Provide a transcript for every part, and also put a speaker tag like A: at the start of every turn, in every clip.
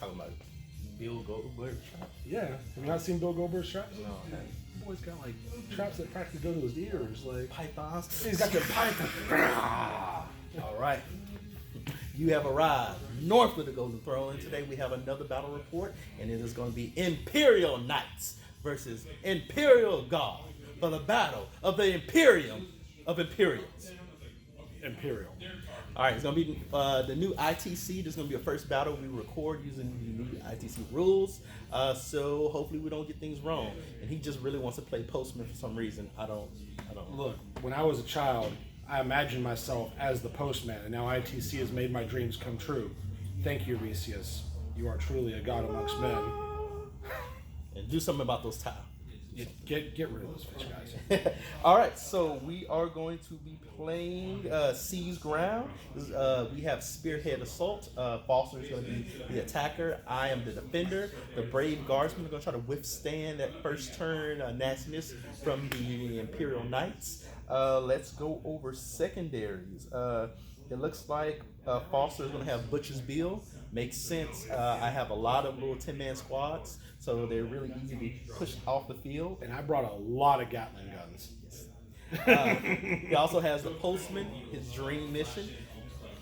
A: talking about Bill Goldberg traps?
B: Yeah. Have you not seen Bill Goldberg's traps?
A: No.
B: The boy's got like traps that practically go to his ears, like
A: Pythons.
B: he's got the python.
A: All right. You have arrived north of the Golden Throne, and today we have another battle report, and it is going to be Imperial Knights versus Imperial Guard for the battle of the Imperium of Imperials.
B: Imperial.
A: All right, it's going to be the new ITC. This is going to be a first battle we record using the new ITC rules. So hopefully we don't get things wrong. And he just really wants to play postman for some reason. I don't.
B: Look, when I was a child, I imagined myself as the postman, and now ITC has made my dreams come true. Thank you, Resius. You are truly a god amongst men.
A: And do something about those tiles.
B: Get rid of those fish, guys.
A: All right, so we are going to be playing Seize Ground. We have Spearhead Assault. Foster is going to be the attacker. I am the defender. The Brave Guardsmen are going to try to withstand that first turn nastiness from the Imperial Knights. Let's go over secondaries. It looks like Foster is going to have Butcher's Bill. Makes sense. I have a lot of little 10-man squads, so they're really easy to be pushed off the field.
B: And I brought a lot of Gatling guns.
A: He also has the Postman, his dream mission.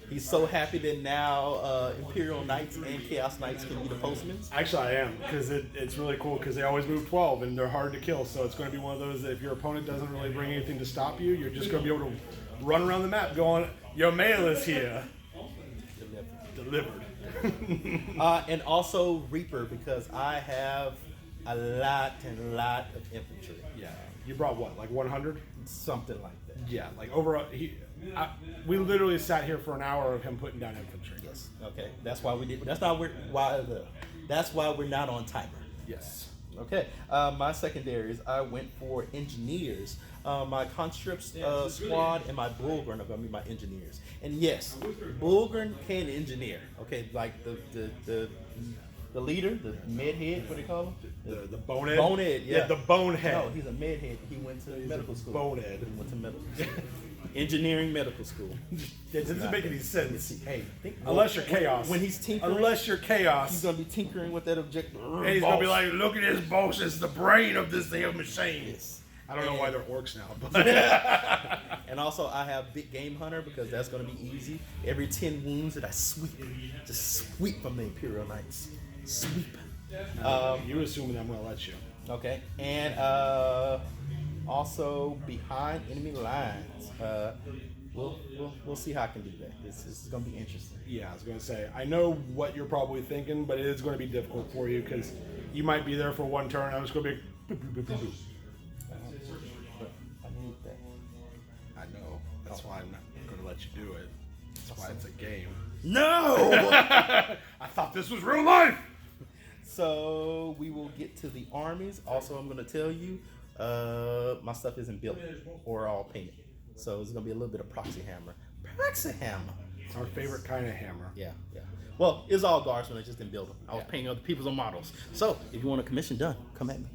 A: He's so happy that now Imperial Knights and Chaos Knights can be the Postmen.
B: Actually, I am, because it's really cool, because they always move 12, and they're hard to kill, so it's going to be one of those that if your opponent doesn't really bring anything to stop you, you're just going to be able to run around the map going, your mail is here. Delivered.
A: And also Reaper, because I have a lot of infantry.
B: Yeah. You brought what, like 100?
A: Something like that.
B: Yeah, like over. We literally sat here for an hour of him putting down infantry.
A: Yes. Okay. That's why we did. That's why we're not on timer.
B: Yes.
A: Okay. My secondaries, I went for engineers. My conscripts squad and my Bullgren are going to be my engineers. And yes, Bullgren can engineer. Okay, like the leader, the medhead, what do you call him?
B: The bonehead?
A: Bonehead, yeah.
B: The bonehead.
A: No, he's a medhead. He went to medical school.
B: Bonehead.
A: He went to medical school. Engineering medical school.
B: That doesn't make any sense.
A: Hey,
B: unless you're chaos.
A: When he's tinkering,
B: unless you're chaos,
A: he's gonna be tinkering with that objective.
B: And he's gonna be like, "Look at this boss! It's the brain of this damn machine."
A: Yes.
B: I don't know why they're orcs now, but
A: and also I have Big Game Hunter, because that's gonna be easy. Every 10 wounds that I just sweep from the Imperial Knights. Sweep.
B: You assuming I'm gonna let you?
A: Okay, and also behind enemy lines. We'll see how I can do that. This is going to be interesting.
B: Yeah, I was going to say, I know what you're probably thinking, but it is going to be difficult for you because you might be there for one turn. I'm just going to be.
A: I need that.
B: I know. That's why I'm not going to let you do it. That's why it's a game.
A: No!
B: I thought this was real life.
A: So we will get to the armies. Also, I'm going to tell you, my stuff isn't built or all painted. So it's going to be a little bit of proxy hammer. Proxy hammer.
B: Our favorite kind of hammer.
A: Yeah. Well, it's all guardsmen. I just didn't build them. I was painting other people's models. So if you want a commission done, come at me.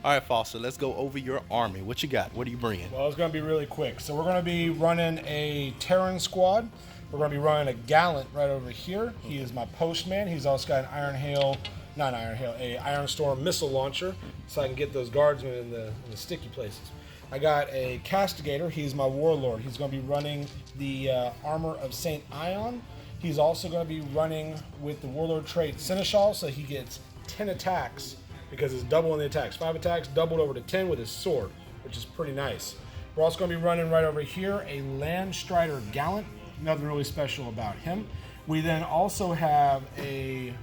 A: All right, Foster, let's go over your army. What you got? What are you bringing?
B: Well, it's going to be really quick. So we're going to be running a Terran squad. We're going to be running a Gallant right over here. He is my postman. He's also got an Iron Storm missile launcher, so I can get those guardsmen in the sticky places. I got a Castigator. He's my warlord. He's going to be running the armor of Saint Ion. He's also going to be running with the warlord trait Seneschal, so he gets 10 attacks. Because it's double on the attacks. 5 attacks, doubled over to 10 with his sword, which is pretty nice. We're also going to be running right over here a Landstrider Gallant. Nothing really special about him. We then also have a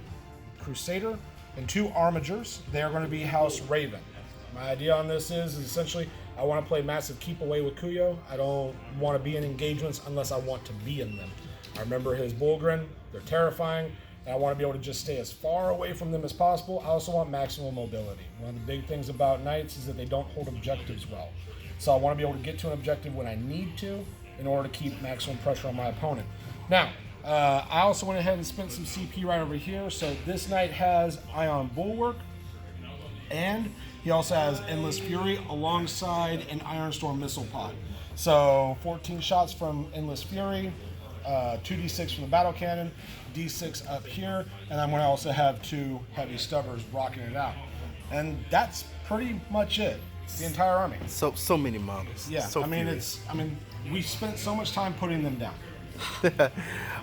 B: Crusader and 2 Armigers. They are going to be House Raven. My idea on this is essentially I want to play massive keep away with Kuyo. I don't want to be in engagements unless I want to be in them. I remember his Bullgren. They're terrifying. And I want to be able to just stay as far away from them as possible. I also want maximum mobility. One of the big things about Knights is that they don't hold objectives well. So I want to be able to get to an objective when I need to, in order to keep maximum pressure on my opponent. Now, I also went ahead and spent some CP right over here. So this knight has Ion Bulwark, and he also has Endless Fury alongside an Iron Storm missile pod. So 14 shots from Endless Fury, 2d6 from the battle cannon, d6 up here, and I'm going to also have 2 heavy stubbers rocking it out. And that's pretty much it. The entire army.
A: So many models.
B: Yeah,
A: So
B: I mean
A: furious.
B: we spent so much time putting them down.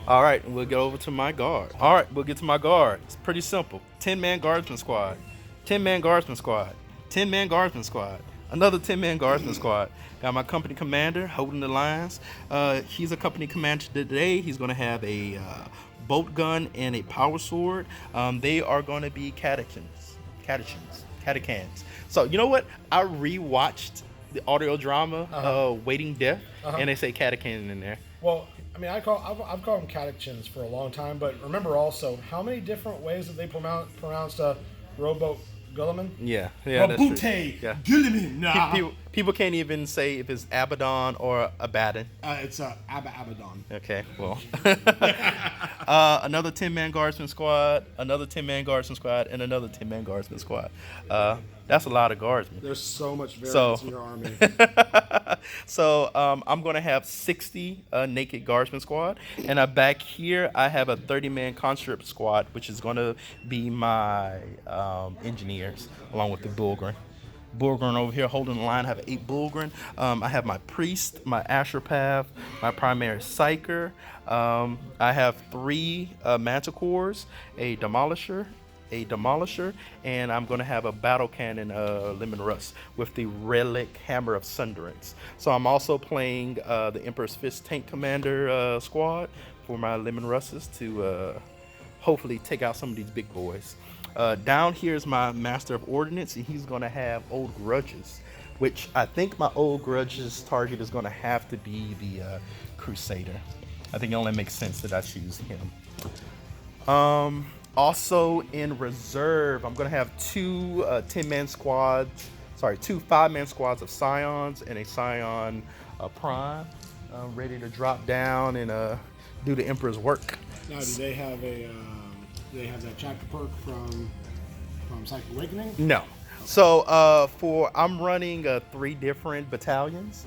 A: All right, we'll get over to my guard. All right, we'll get to my guard. It's pretty simple. 10-man guardsman squad, 10-man guardsman squad, 10-man guardsman squad, another 10-man guardsman squad. Got my company commander holding the lines. He's a company commander today. He's going to have a bolt gun and a power sword. They are going to be catechins. So you know what? I rewatched the audio drama, Waiting Death, and they say catechin in there.
B: Well, I mean, I've called them catechins for a long time, but remember also how many different ways that they pronounced rowboat Gulliman?
A: Yeah, that's true.
B: Robute
A: Yeah.
B: Gulliman. Nah.
A: People can't even say if it's Abaddon or Abaddon.
B: It's Abaddon.
A: Okay, well. Another 10-man guardsman squad, another 10-man guardsman squad, and another 10-man guardsman squad. That's a lot of guardsmen.
B: There's so much variance in your army.
A: So I'm going to have 60 naked guardsman squad. And back here, I have a 30-man conscript squad, which is going to be my engineers, along with the Bulgren. Bulgren over here holding the line. I have 8 Bulgren. I have my priest, my astropath, my primary psyker. I have 3 manticores, a demolisher, and I'm going to have a battle cannon, lemon rust, with the relic hammer of sunderance. So I'm also playing the Emperor's Fist tank commander squad for my lemon russes to hopefully take out some of these big boys. Down here is my Master of Ordnance, and he's going to have Old Grudges, which I think my Old Grudges target is going to have to be the Crusader. I think it only makes sense that I choose him. Also in reserve, I'm going to have 2 5-man squads of Scions and a Scion Prime ready to drop down and do the Emperor's work.
B: Now, do they have that chapter perk from Psychic Awakening?
A: No. So I'm running 3 different battalions.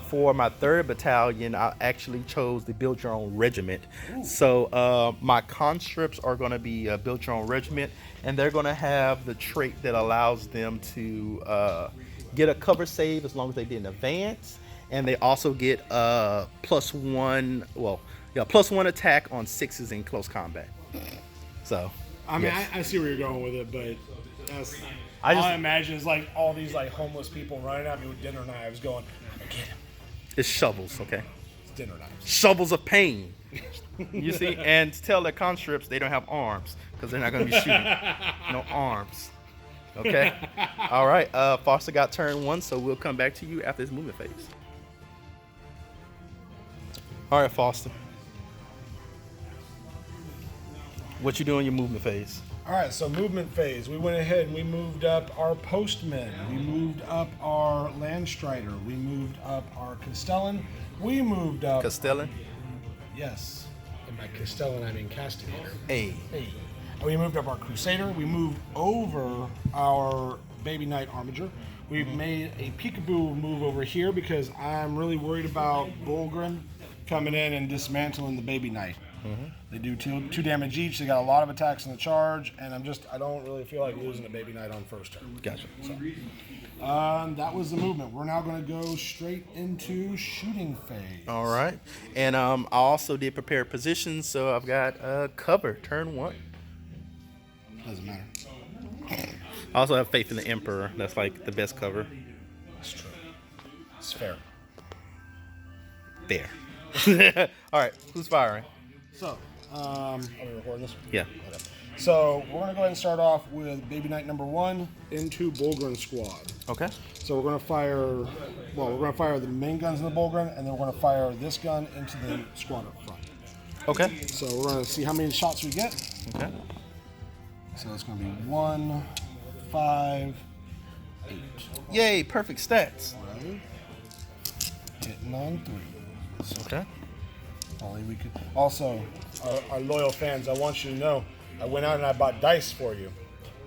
A: For my 3rd battalion, I actually chose the Build Your Own Regiment. Ooh. So my conscripts are going to be Build Your Own Regiment, and they're going to have the trait that allows them to get a cover save as long as they didn't advance, and they also get +1 attack on 6s in close combat. So
B: I mean, yes. I see where you're going with it, but all I imagine is like all these like homeless people running at me with dinner knives going, get him.
A: It's shovels, okay?
B: It's dinner knives.
A: Shovels of pain. You see? And to tell their conscripts they don't have arms because they're not going to be shooting. No arms. Okay? All right. Foster got turn 1, so we'll come back to you after this movement phase. All right, Foster. What you doing in your movement phase?
B: All right, so movement phase. We went ahead and we moved up our postmen. We moved up our Landstrider. We moved up our Castellan. We moved up...
A: Castellan?
B: Yes. And by Castellan, I mean Castigator.
A: Hey.
B: We moved up our Crusader. We moved over our Baby Knight Armiger. We've made a peekaboo move over here because I'm really worried about Bulgren coming in and dismantling the Baby Knight. Mm-hmm. They do 2 damage each. They got a lot of attacks in the charge, and I don't really feel like losing a Baby Knight on first turn.
A: Gotcha.
B: So, that was the movement. We're now going to go straight into shooting phase.
A: All right, and I also did prepare positions, so I've got cover turn 1.
B: Doesn't matter.
A: I also have faith in the Emperor. That's like the best cover.
B: It's true. It's fair.
A: There. All right, who's firing?
B: So, are we recording this?
A: Yeah.
B: Okay. So, we're going to go ahead and start off with Baby Knight number 1 into Bulgren squad.
A: Okay.
B: So, we're going to fire the main guns in the Bulgren, and then we're going to fire this gun into the squad up front.
A: Okay.
B: So, we're going to see how many shots we get.
A: Okay.
B: So, it's going to be 1, 5, 8.
A: Yay, perfect stats.
B: Right. Hitting on 3.
A: Okay.
B: Only we could. Also, our loyal fans, I want you to know, I went out and I bought dice for you.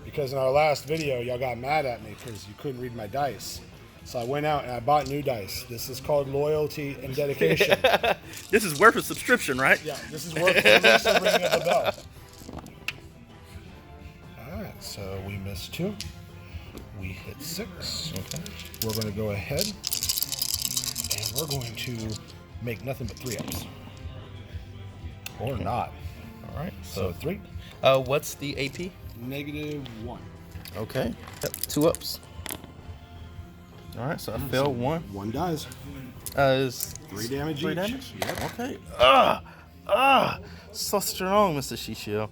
B: Because in our last video, y'all got mad at me because you couldn't read my dice. So I went out and I bought new dice. This is called loyalty and dedication.
A: This is worth a subscription, right?
B: Yeah, this is worth at least the ringing of the bell. Alright, so we missed 2. We hit 6. Okay. We're going to go ahead and we're going to make nothing but 3-ups. Or not.
A: Alright.
B: So 3.
A: What's the AP?
B: -1.
A: Okay. Yep, 2 ups. Alright, so I failed 1.
B: 1 dies.
A: Is
B: 3 damage
A: 3
B: each.
A: damage?
B: Yep.
A: Okay. So strong, Mr. Shishio.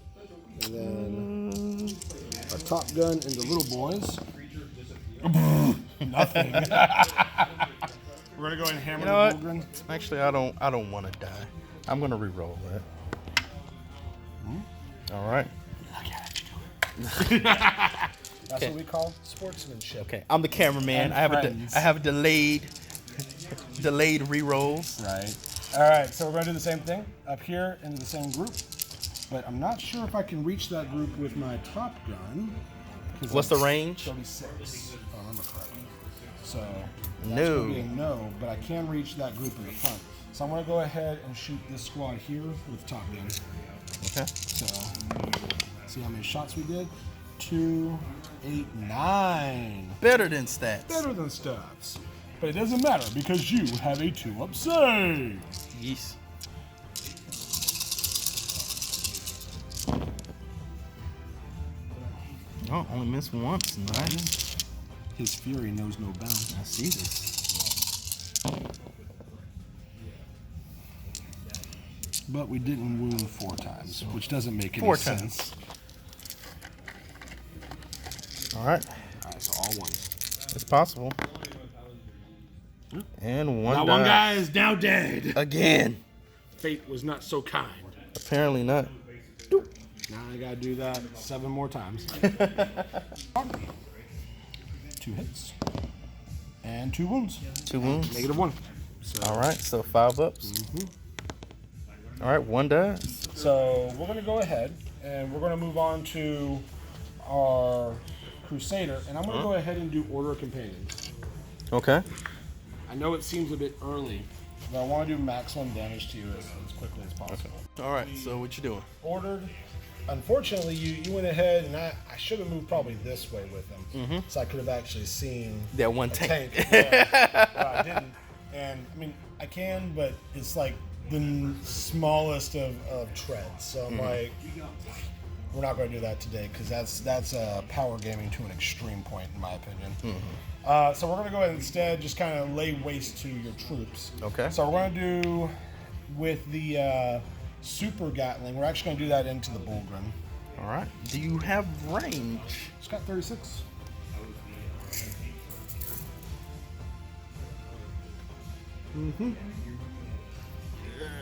B: And then our top gun and the little boys. Nothing. We're gonna go ahead and hammer
A: You know
B: the
A: what?
B: Bullgren.
A: Actually, I don't want to die. I'm gonna re-roll that. All right.
B: That's what we call sportsmanship.
A: Okay. I'm the cameraman.
B: And
A: I
B: friends.
A: have delayed re-rolls.
B: Right. All right. So we're gonna do the same thing up here into the same group, but I'm not sure if I can reach that group with my top gun.
A: What's the range?
B: 36. If I remember correctly. So that's
A: No.
B: gonna be a no, but I can reach that group in the front. So I'm gonna go ahead and shoot this squad here with top gun.
A: Okay.
B: So see how many shots we did? 2, 8, 9.
A: Better than stats.
B: Better than stats. But it doesn't matter because you have a 2-up save.
A: Yes. Oh, only missed once. Nice.
B: His fury knows no bounds.
A: I see this.
B: But we didn't wound 4 times, which doesn't make any
A: 4
B: sense.
A: times. All right.
B: Alright, so all ones.
A: It's possible. And one
B: That
A: died.
B: one guy is now dead.
A: Again.
B: Fate was not so kind.
A: Apparently not.
B: Now I gotta do that 7 more times. 2 hits. And 2 wounds.
A: 2 wounds.
B: -1. So,
A: All right, so 5 ups. All right, 1 dies.
B: so we're gonna go ahead and we're gonna move on to our Crusader, and I'm gonna go ahead and do Order of Companions.
A: Okay.
B: I know it seems a bit early, but I want to do maximum damage to you as quickly as possible.
A: All right, so what you doing?
B: Ordered. Unfortunately, you went ahead, and I should have moved probably this way with him, so I could have actually seen
A: That one
B: a
A: tank.
B: Yeah, but I didn't. And I mean, I can, but it's like the smallest of treads. So I'm like, we're not going to do that today because that's power gaming to an extreme point, in my opinion. So we're going to go ahead and instead just kind of lay waste to your troops.
A: Okay.
B: So we're going to do with the Super Gatling. We're actually going to do that into the Bullgren.
A: All right. Do you have range?
B: It's got 36.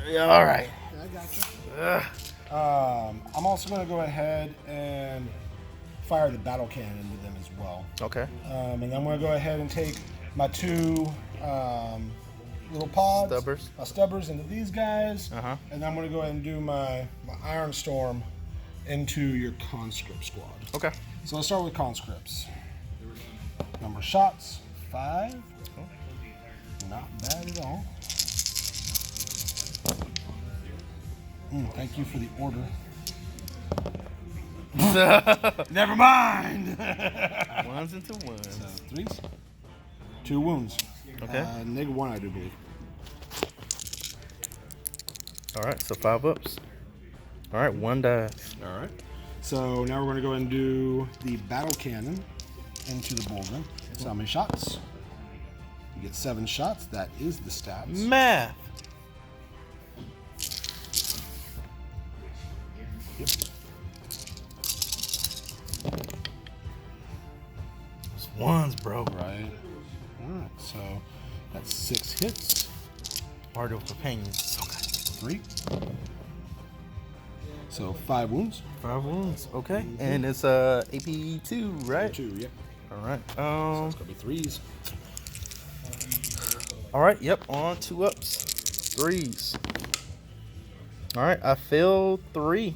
A: Yeah, all right.
B: I got you. I'm also going to go ahead and fire the battle cannon into them as well.
A: Okay.
B: And then I'm going to go ahead and take my 2 little pods,
A: Stubbers.
B: my stubbers into these guys,
A: Uh-huh.
B: and then I'm going to go ahead and do my Iron Storm into your conscript squad.
A: Okay.
B: So let's start with conscripts. Number of shots, 5. Not bad at all. Thank you for the order. Never mind.
A: Ones into ones.
B: So 3s. 2 wounds.
A: Okay.
B: -1, I do believe.
A: All right, so 5 ups. All right, 1 dies.
B: All right. So now we're going to go ahead and do the battle cannon into the Bullgren. So how many shots? You get 7 shots. That is the stats.
A: Math.
B: Yep.
A: It's ones, bro.
B: Right. All right. So that's 6 hits.
A: Order of Companions. So good.
B: 3. So 5 wounds.
A: 5 wounds. Okay. And it's AP 2, right?
B: 2. Yep.
A: All right.
B: It's gonna be 3s.
A: All right. Yep. On 2 ups. threes. All right, I failed 3.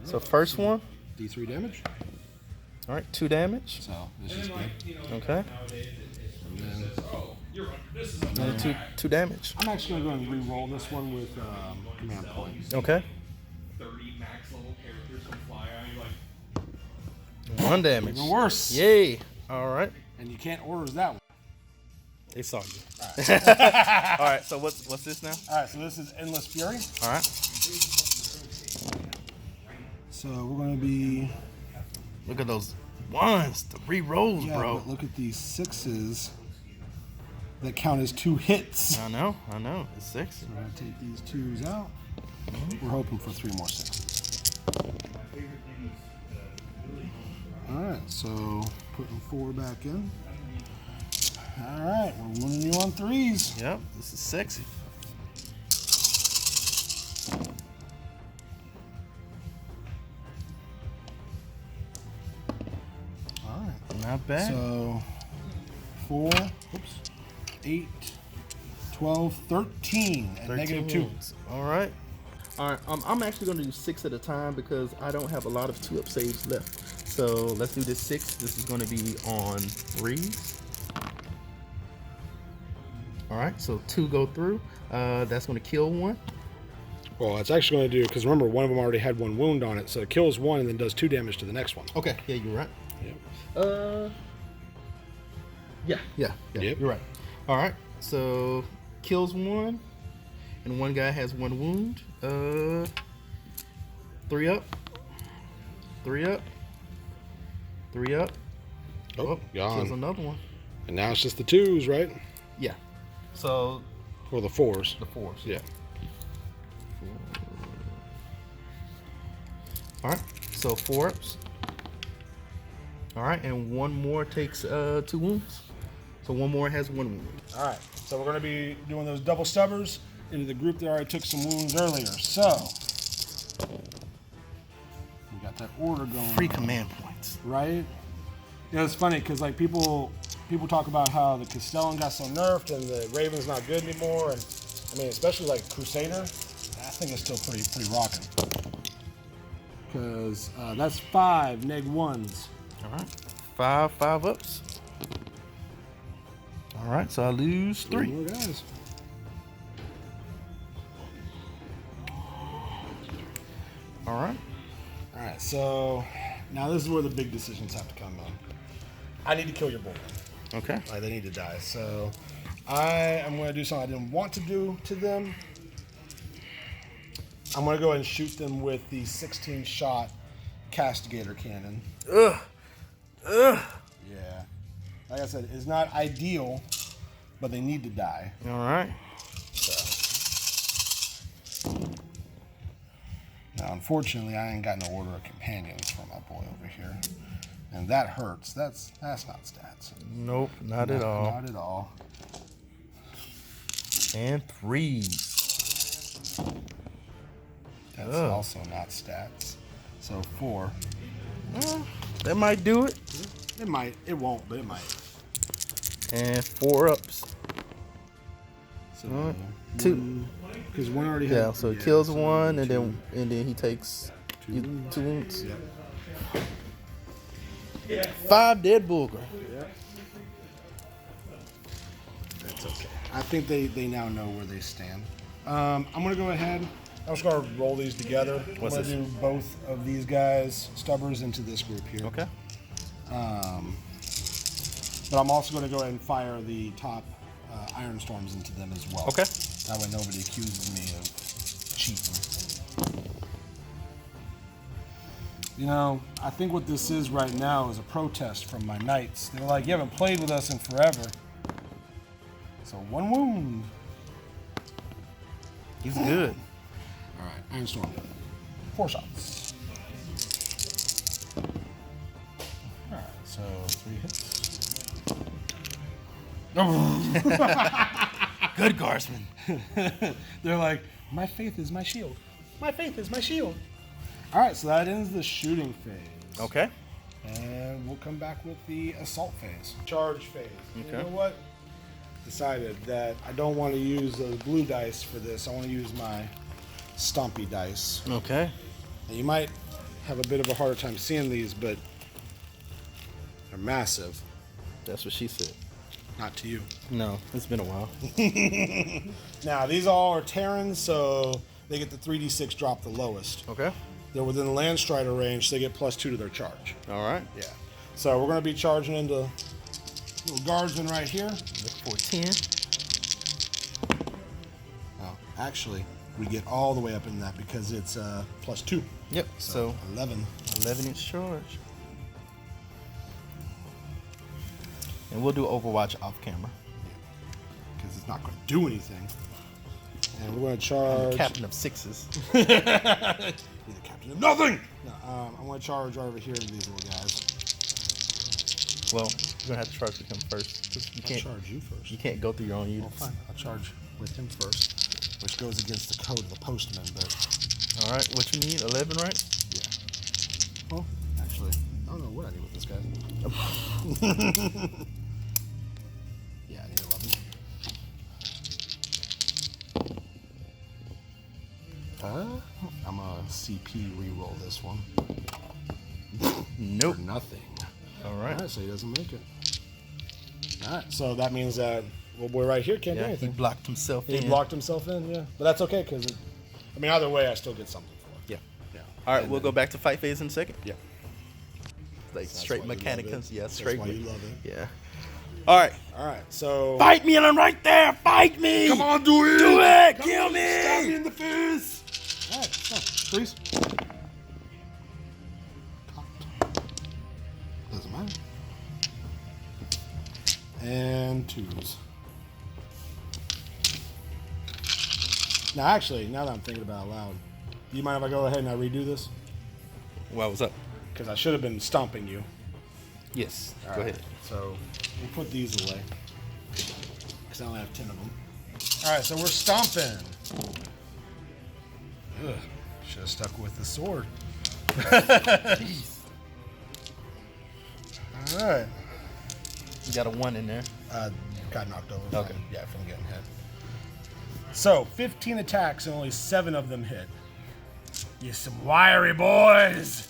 A: So first one.
B: D3 damage.
A: All right, 2 damage.
B: So this is good.
A: Okay.
B: And then,
A: Two damage.
B: I'm actually going to go and re-roll this one with command point.
A: Okay.
C: 30 max level characters can fly out. You're like,
A: 1 damage.
B: Even worse.
A: Yay. All right.
B: And you can't order that one.
A: They saw you. All right. So what's this now?
B: All right, so this is Endless Fury.
A: All right.
B: So we're going to be...
A: Look at those ones, the re-rolls,
B: Yeah,
A: bro.
B: but look at these 6s that count as 2 hits.
A: I know. It's 6.
B: So we're going to take these 2s out. We're hoping for 3 more 6s. All right, so putting 4 back in. All right, we're winning you on 3s.
A: Yep, this is sexy.
B: All right.
A: Not bad.
B: So 4, 8, 12, 13 at
A: 13
B: -2.
A: wounds. All right. I'm actually going to do 6 at a time because I don't have a lot of 2-up saves left. So let's do this 6. This is going to be on 3s. All right, so 2 go through. That's going to kill 1.
B: Well, it's actually going to do, because remember, one of them already had 1 wound on it, so it kills 1 and then does 2 damage to the next one.
A: Okay, yeah, you're right.
B: Yep.
A: Yeah,
B: Yep.
A: you're right. All right, so kills 1, and 1 guy has 1 wound. 3 up. 3 up. 3 up.
B: Oh, gone.
A: Kills another one.
B: And now it's just the 2s, right?
A: Yeah. So
B: Or the 4s.
A: the 4s.
B: Yeah.
A: All right. So 4 ups. All right, and 1 more takes 2 wounds. So 1 more has 1 wound.
B: All right, so we're going to be doing those double stubbers into the group that already took some wounds earlier. So we got that order going.
A: Free command points.
B: Right? Yeah, it's funny because like people talk about how the Castellan got so nerfed and the Raven's not good anymore, and I mean especially like Crusader, I think it's still pretty rocking. Because that's 5 neg-1s.
A: All right. 5 ups. All right, so I lose 3.
B: More guys.
A: All right.
B: All right, so now this is where the big decisions have to come in. I need to kill your boy.
A: Okay.
B: Like, they need to die. So I am going to do something I didn't want to do to them. I'm going to go ahead and shoot them with the 16-shot Castigator cannon.
A: Ugh.
B: Yeah. Like I said, it's not ideal, but they need to die.
A: All right.
B: So. Now, unfortunately, I ain't got no order of companions for my boy over here. And that hurts. That's not stats.
A: Nope, not at all.
B: Not at all.
A: And 3s.
B: That's also not stats. So 4.
A: That might do it.
B: It might. It won't, but it might.
A: And 4 ups.
B: So
A: 2.
B: Because 1 already had.
A: Yeah, so it kills
B: so
A: 1, and
B: 2.
A: then he takes 2 wounds.
B: Yep.
A: 5 dead bulgur.
B: Yep. That's okay. I think they now know where they stand. I'm gonna go ahead. I'm just gonna roll these together.
A: What's
B: I'm gonna
A: this?
B: do both of these guys, stubbers, into this group here.
A: Okay.
B: But I'm also gonna go ahead and fire the top Iron Storms into them as well.
A: Okay.
B: That way nobody accuses me of cheating. You know, I think what this is right now is a protest from my knights. They're like, you haven't played with us in forever. So 1 wound.
A: He's good.
B: All right, Iron Storm. 4 shots. All right, so 3 hits.
A: Good guardsman.
B: They're like, my faith is my shield. My faith is my shield. All right, so that ends the shooting phase.
A: Okay.
B: And we'll come back with the assault phase. Charge phase.
A: Okay.
B: You know what? decided that I don't want to use those blue dice for this. I want to use my Stompy dice.
A: Okay.
B: And you might have a bit of a harder time seeing these, but they're massive.
A: That's what she said.
B: Not to you.
A: No, it's been a while.
B: Now, these all are Terrans, so they get the 3d6 drop the lowest.
A: Okay.
B: They're within the Land Strider range, so they get +2 to their charge.
A: All right.
B: Yeah. So we're going to be charging into little guardsman right here.
A: Look for 10.
B: Oh, actually, we get all the way up in that because it's +2.
A: Yep. So
B: 11.
A: 11-inch charge. And we'll do Overwatch off camera.
B: Because it's not going to do anything. And we're going to
A: I'm
B: charge.
A: the captain of 6s.
B: You're the captain of nothing! No, I'm going to charge over here to these little guys.
A: Well, you're gonna have to charge with him first. 'Cause you
B: I'll
A: can't.
B: charge you first.
A: You can't go through your own
B: Well,
A: units.
B: fine. I'll charge with him first, which goes against the code of the postman, but
A: All right. What you need? 11, right?
B: yeah. Well, actually, I don't know what I need with this guy. Yeah, I need 11. I'm gonna CP reroll this one.
A: Nope.
B: For nothing.
A: All right.
B: Alright, so he doesn't make it. Alright, so that means that little boy right here can't do
A: Yeah, he
B: anything.
A: blocked himself
B: He
A: in.
B: blocked himself in, yeah. But that's okay, because, I mean, either way, I still get something for it.
A: Yeah.
B: Yeah.
A: All right.
B: And
A: We'll
B: then-
A: go back to fight phase in a second.
B: Yeah.
A: Like
B: That's
A: straight
B: why you love
A: mechanicals.
B: it.
A: Yeah.
B: That's
A: Straight.
B: why you love it.
A: Yeah. All right.
B: Alright, so.
A: Fight me, and I'm right there. Fight me.
B: Come on, do it!
A: Do it.
B: Come
A: Kill
B: on,
A: me.
B: Stab me in the face! Alright, so, freeze. Doesn't matter. And 2s. Now, actually, now that I'm thinking about it out loud, do you mind if I go ahead and I redo this?
A: Well, what's up?
B: Because I should have been stomping you.
A: Yes.
B: All
A: Go
B: right,
A: ahead.
B: So we'll put these away. Because I only have 10 of them. All right, so we're stomping. Ugh, should have stuck with the sword.
A: Jeez.
B: All right.
A: You got a 1 in there.
B: Got knocked over.
A: Okay.
B: Yeah, from getting hit. So 15 attacks and only 7 of them hit. You some wiry boys.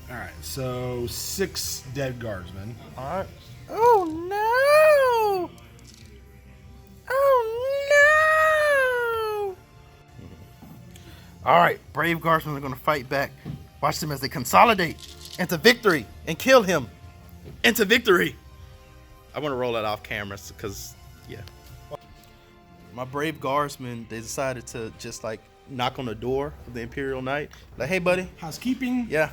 B: All right, so 6 dead guardsmen.
A: All right. Oh no! Oh no! All right, brave guardsmen are going to fight back. Watch them as they consolidate into victory and kill him. Into victory. I want to roll that off camera because, yeah. My brave guardsmen, they decided to just like knock on the door of the Imperial Knight. Like, hey, buddy.
B: Housekeeping.
A: Yeah.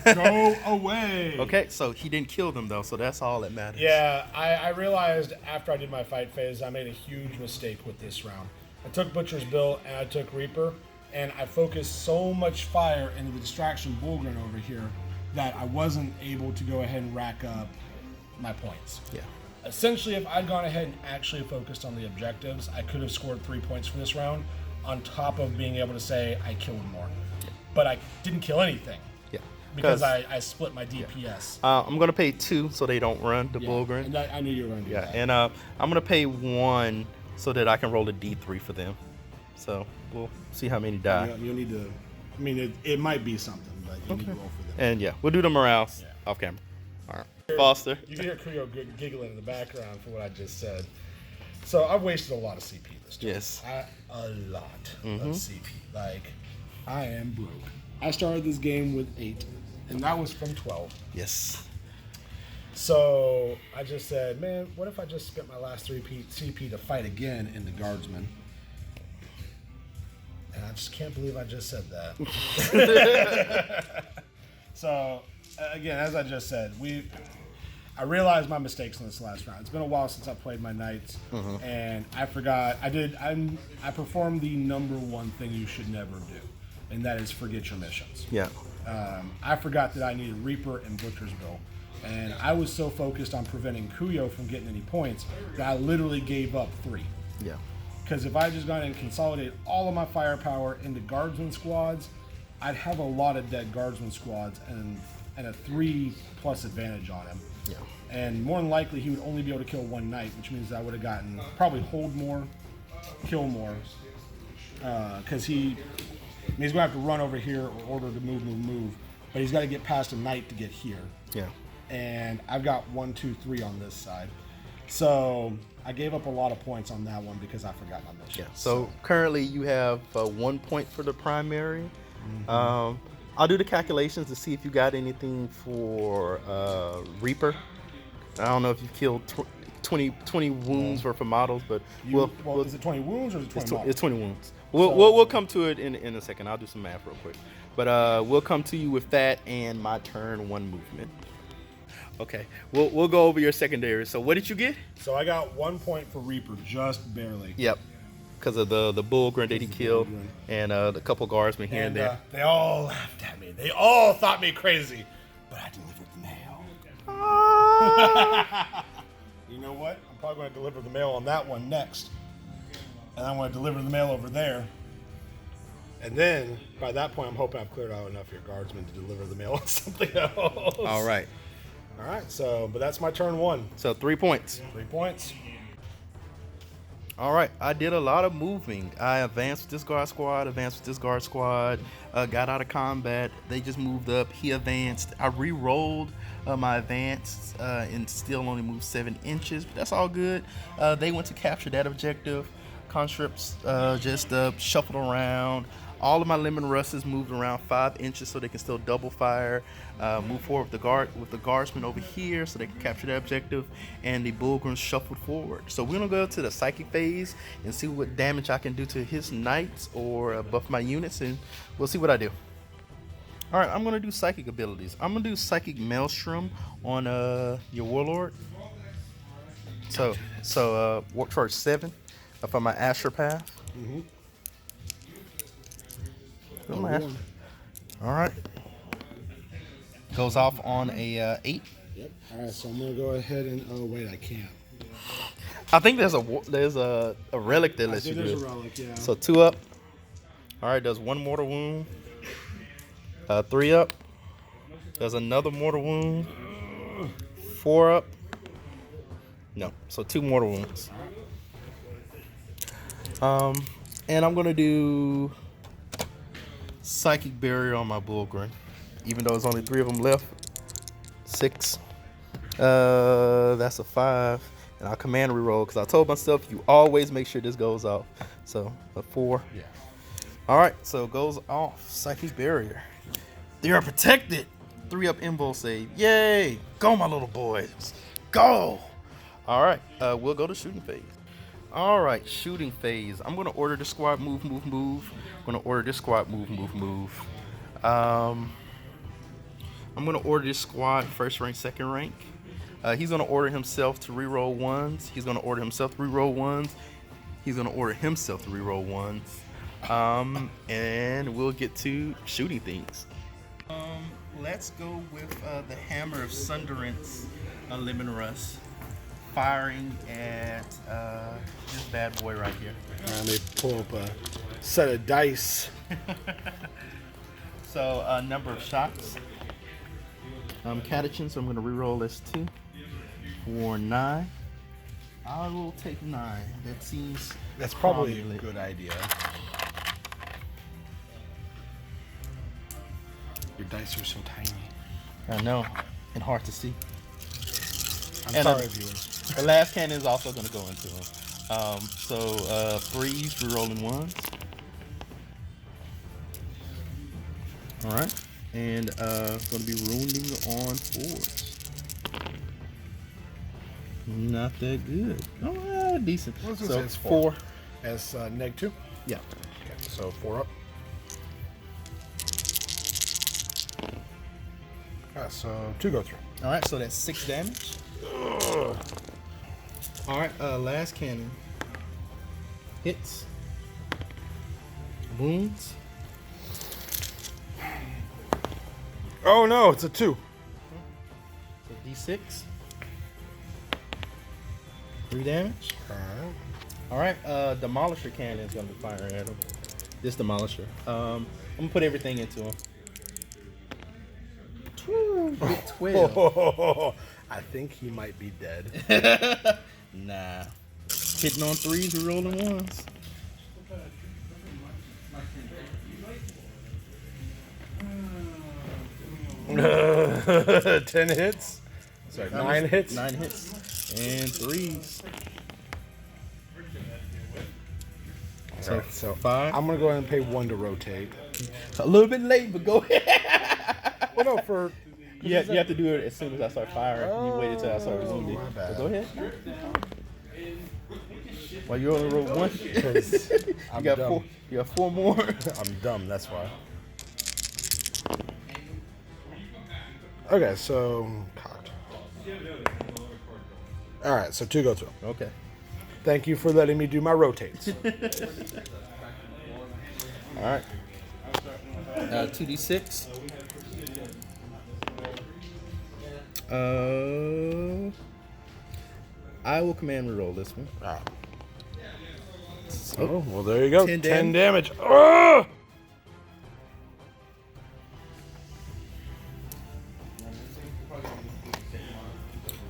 B: Go away.
A: Okay, so he didn't kill them though, so that's all that matters.
B: Yeah, I realized after I did my fight phase, I made a huge mistake with this round. I took Butcher's Bill and I took Reaper, and I focused so much fire into the distraction Bullgren over here that I wasn't able to go ahead and rack up my points.
A: Yeah.
B: Essentially, if I'd gone ahead and actually focused on the objectives, I could have scored 3 points for this round, on top of being able to say I killed more. But I didn't kill anything.
A: Yeah.
B: Because I split my DPS.
A: I'm gonna pay 2 so they don't run the Bullgren.
B: And I knew you were going to do
A: Yeah,
B: that.
A: and I'm gonna pay 1 so that I can roll a D3 for them. So we'll see how many die.
B: You'll need to. I mean, it might be something, but you need to roll for them.
A: And yeah, we'll do the morales off camera. All right, Foster.
B: You can hear Kuyo giggling in the background for what I just said. So I've wasted a lot of CP this time.
A: Yes.
B: A lot of CP. Like, I am broke. I started this game with 8, and that was from 12.
A: Yes.
B: So I just said, man, what if I just spent my last 3 CP to fight again in the Guardsman? And I just can't believe I just said that. So, again, as I just said, I realized my mistakes in this last round. It's been a while since I played my Knights, and I forgot. I performed the number 1 thing you should never do, and that is forget your missions.
A: Yeah.
B: I forgot that I needed Reaper and Butcher's Bill, and I was so focused on preventing Kuyo from getting any points that I literally gave up 3.
A: Yeah.
B: Because if I had just gone and consolidated all of my firepower into Guardsman squads, I'd have a lot of dead Guardsman squads and a 3+ advantage on him.
A: Yeah.
B: and more than likely he would only be able to kill one knight, which means I would have gotten probably hold more, kill more, because he's going to have to run over here or order to move, but he's got to get past a knight to get here.
A: Yeah.
B: And I've got 1, 2, 3 on this side. So I gave up a lot of points on that one because I forgot my mission.
A: Yeah. So currently you have 1 point for the primary. I'll do the calculations to see if you got anything for Reaper. I don't know if you've killed 20 wounds worth of models, but
B: is it 20 wounds or is it 20 models?
A: It's 20 wounds. We'll come to it in a second. I'll do some math real quick. But we'll come to you with that and my turn 1 movement. Okay, we'll go over your secondary. So what did you get?
B: So I got 1 point for Reaper, just barely.
A: Yep, because of the bull grunt that he killed and the couple guardsmen here and there.
B: They all laughed at me. They all thought me crazy, but I delivered the mail. You know what? I'm probably going to deliver the mail on that one next, and I'm going to deliver the mail over there. And then by that point, I'm hoping I've cleared out enough of your guardsmen to deliver the mail on something else.
A: All right.
B: All right, so, but that's my turn 1.
A: So 3 points.
B: 3 points.
A: All right, I did a lot of moving. I advanced with this guard squad, got out of combat. They just moved up. He advanced. I re-rolled my advance and still only moved 7 inches, but that's all good. They went to capture that objective. Conscripts just shuffled around. All of my lemon russes moved around 5 inches so they can still double fire. Move forward with the guardsmen over here so they can capture that objective. And the bullgrunts shuffled forward. So we're gonna go to the psychic phase and see what damage I can do to his knights or buff my units, and we'll see what I do. All right, I'm gonna do psychic abilities. I'm gonna do psychic maelstrom on your warlord. So work charge 7 for my Astra path. All right. Goes off on a 8.
B: Yep. All right, so I'm gonna go ahead and wait, I can't.
A: I think there's a relic that lets you do it.
B: There's a relic, yeah.
A: So 2 up. All right, does 1 mortal wound. 3 up. Does another mortal wound. 4 up. No, so 2 mortal wounds. And I'm gonna do psychic barrier on my bullgrin, even though there's only 3 of them left. 6. That's a 5, and I'll command reroll because I told myself you always make sure this goes off. So a 4.
B: Yeah.
A: All right, so it goes off. Psychic barrier. They are protected. 3 up invul save. Yay! Go, my little boys. Go. All right, we'll go to shooting phase. All right, shooting phase. I'm gonna order the squad move. I'm gonna order this squad move. I'm gonna order this squad first rank, second rank. He's gonna order himself to reroll 1s. He's gonna order himself to reroll 1s. He's gonna order himself to reroll 1s. And we'll get to shooting things. Let's go with the Hammer of Sunderance, Lemon Rust. Firing at this bad boy right here.
B: Let me pull up a set of dice.
A: So number of shots. Catechin, so I'm going to reroll this 2 for 9. I will take 9. That seems
B: That's probably
A: prominent.
B: a good idea. Your dice are so tiny.
A: I know, and hard to see.
B: I'm sorry, viewers.
A: The last cannon is also going to go into him. Freeze, rerolling 1. All right, and going to be wounding on 4s. Not that good. Oh, decent.
B: So
A: it's 4.
B: As neg 2?
A: Yeah.
B: Okay, so 4 up. So 2 go through.
A: All right, so that's 6 damage.
B: Ugh.
A: All right, last cannon. Hits. Wounds.
B: Oh no, it's a 2.
A: So D6. 3 damage.
B: All
A: All right, Demolisher cannon is going to be firing at him. This Demolisher. I'm going to put everything into him. Good 12.
B: I think he might be dead.
A: Nah. Hitting on 3s, re-rolling 1s.
B: Ten hits. Sorry, 9 hits.
A: 9 hits. And 3s.
B: So, so
A: 5.
B: I'm gonna go ahead and pay 1 to rotate.
A: A little bit late, but go ahead.
B: Well, no, for
A: You have to do it as soon as I start firing. You waited until I started wounding.
B: my bad.
A: But go ahead. Well, you only rolled 1.
B: I'm
A: you got
B: dumb.
A: 4. You got 4 more.
B: I'm dumb. That's why. Okay, so cocked. All right, so 2 go through.
A: Okay.
B: Thank you for letting me do my rotates.
A: All right. 2d6. I will command reroll this one.
B: Ah. Oh, well, there you go.
A: 10
B: 10 damage. Oh!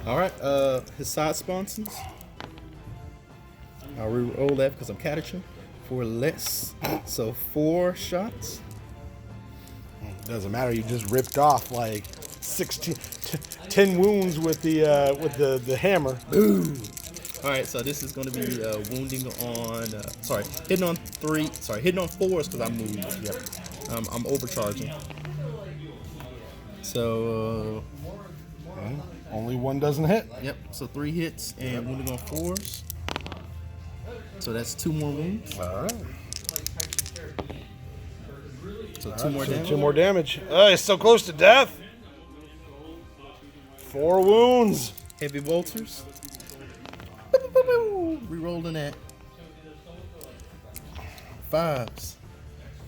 A: All right. His side sponsons. I'll reroll that because I'm catching for less. So 4 shots.
B: Doesn't matter. You just ripped off like 10 wounds with the hammer.
A: Boom. All right, so this is going to be wounding on, hitting on 3, hitting on 4s because I moved. Yep. I'm overcharging. So,
B: Only 1 doesn't hit.
A: yep, so 3 hits and wounding on 4s. So that's 2 more wounds.
B: All right.
A: So 2 more
B: So
A: damage.
B: 2 more damage. Oh, it's so close to death. 4 wounds.
A: Heavy bolters. Rerolling that. 5s.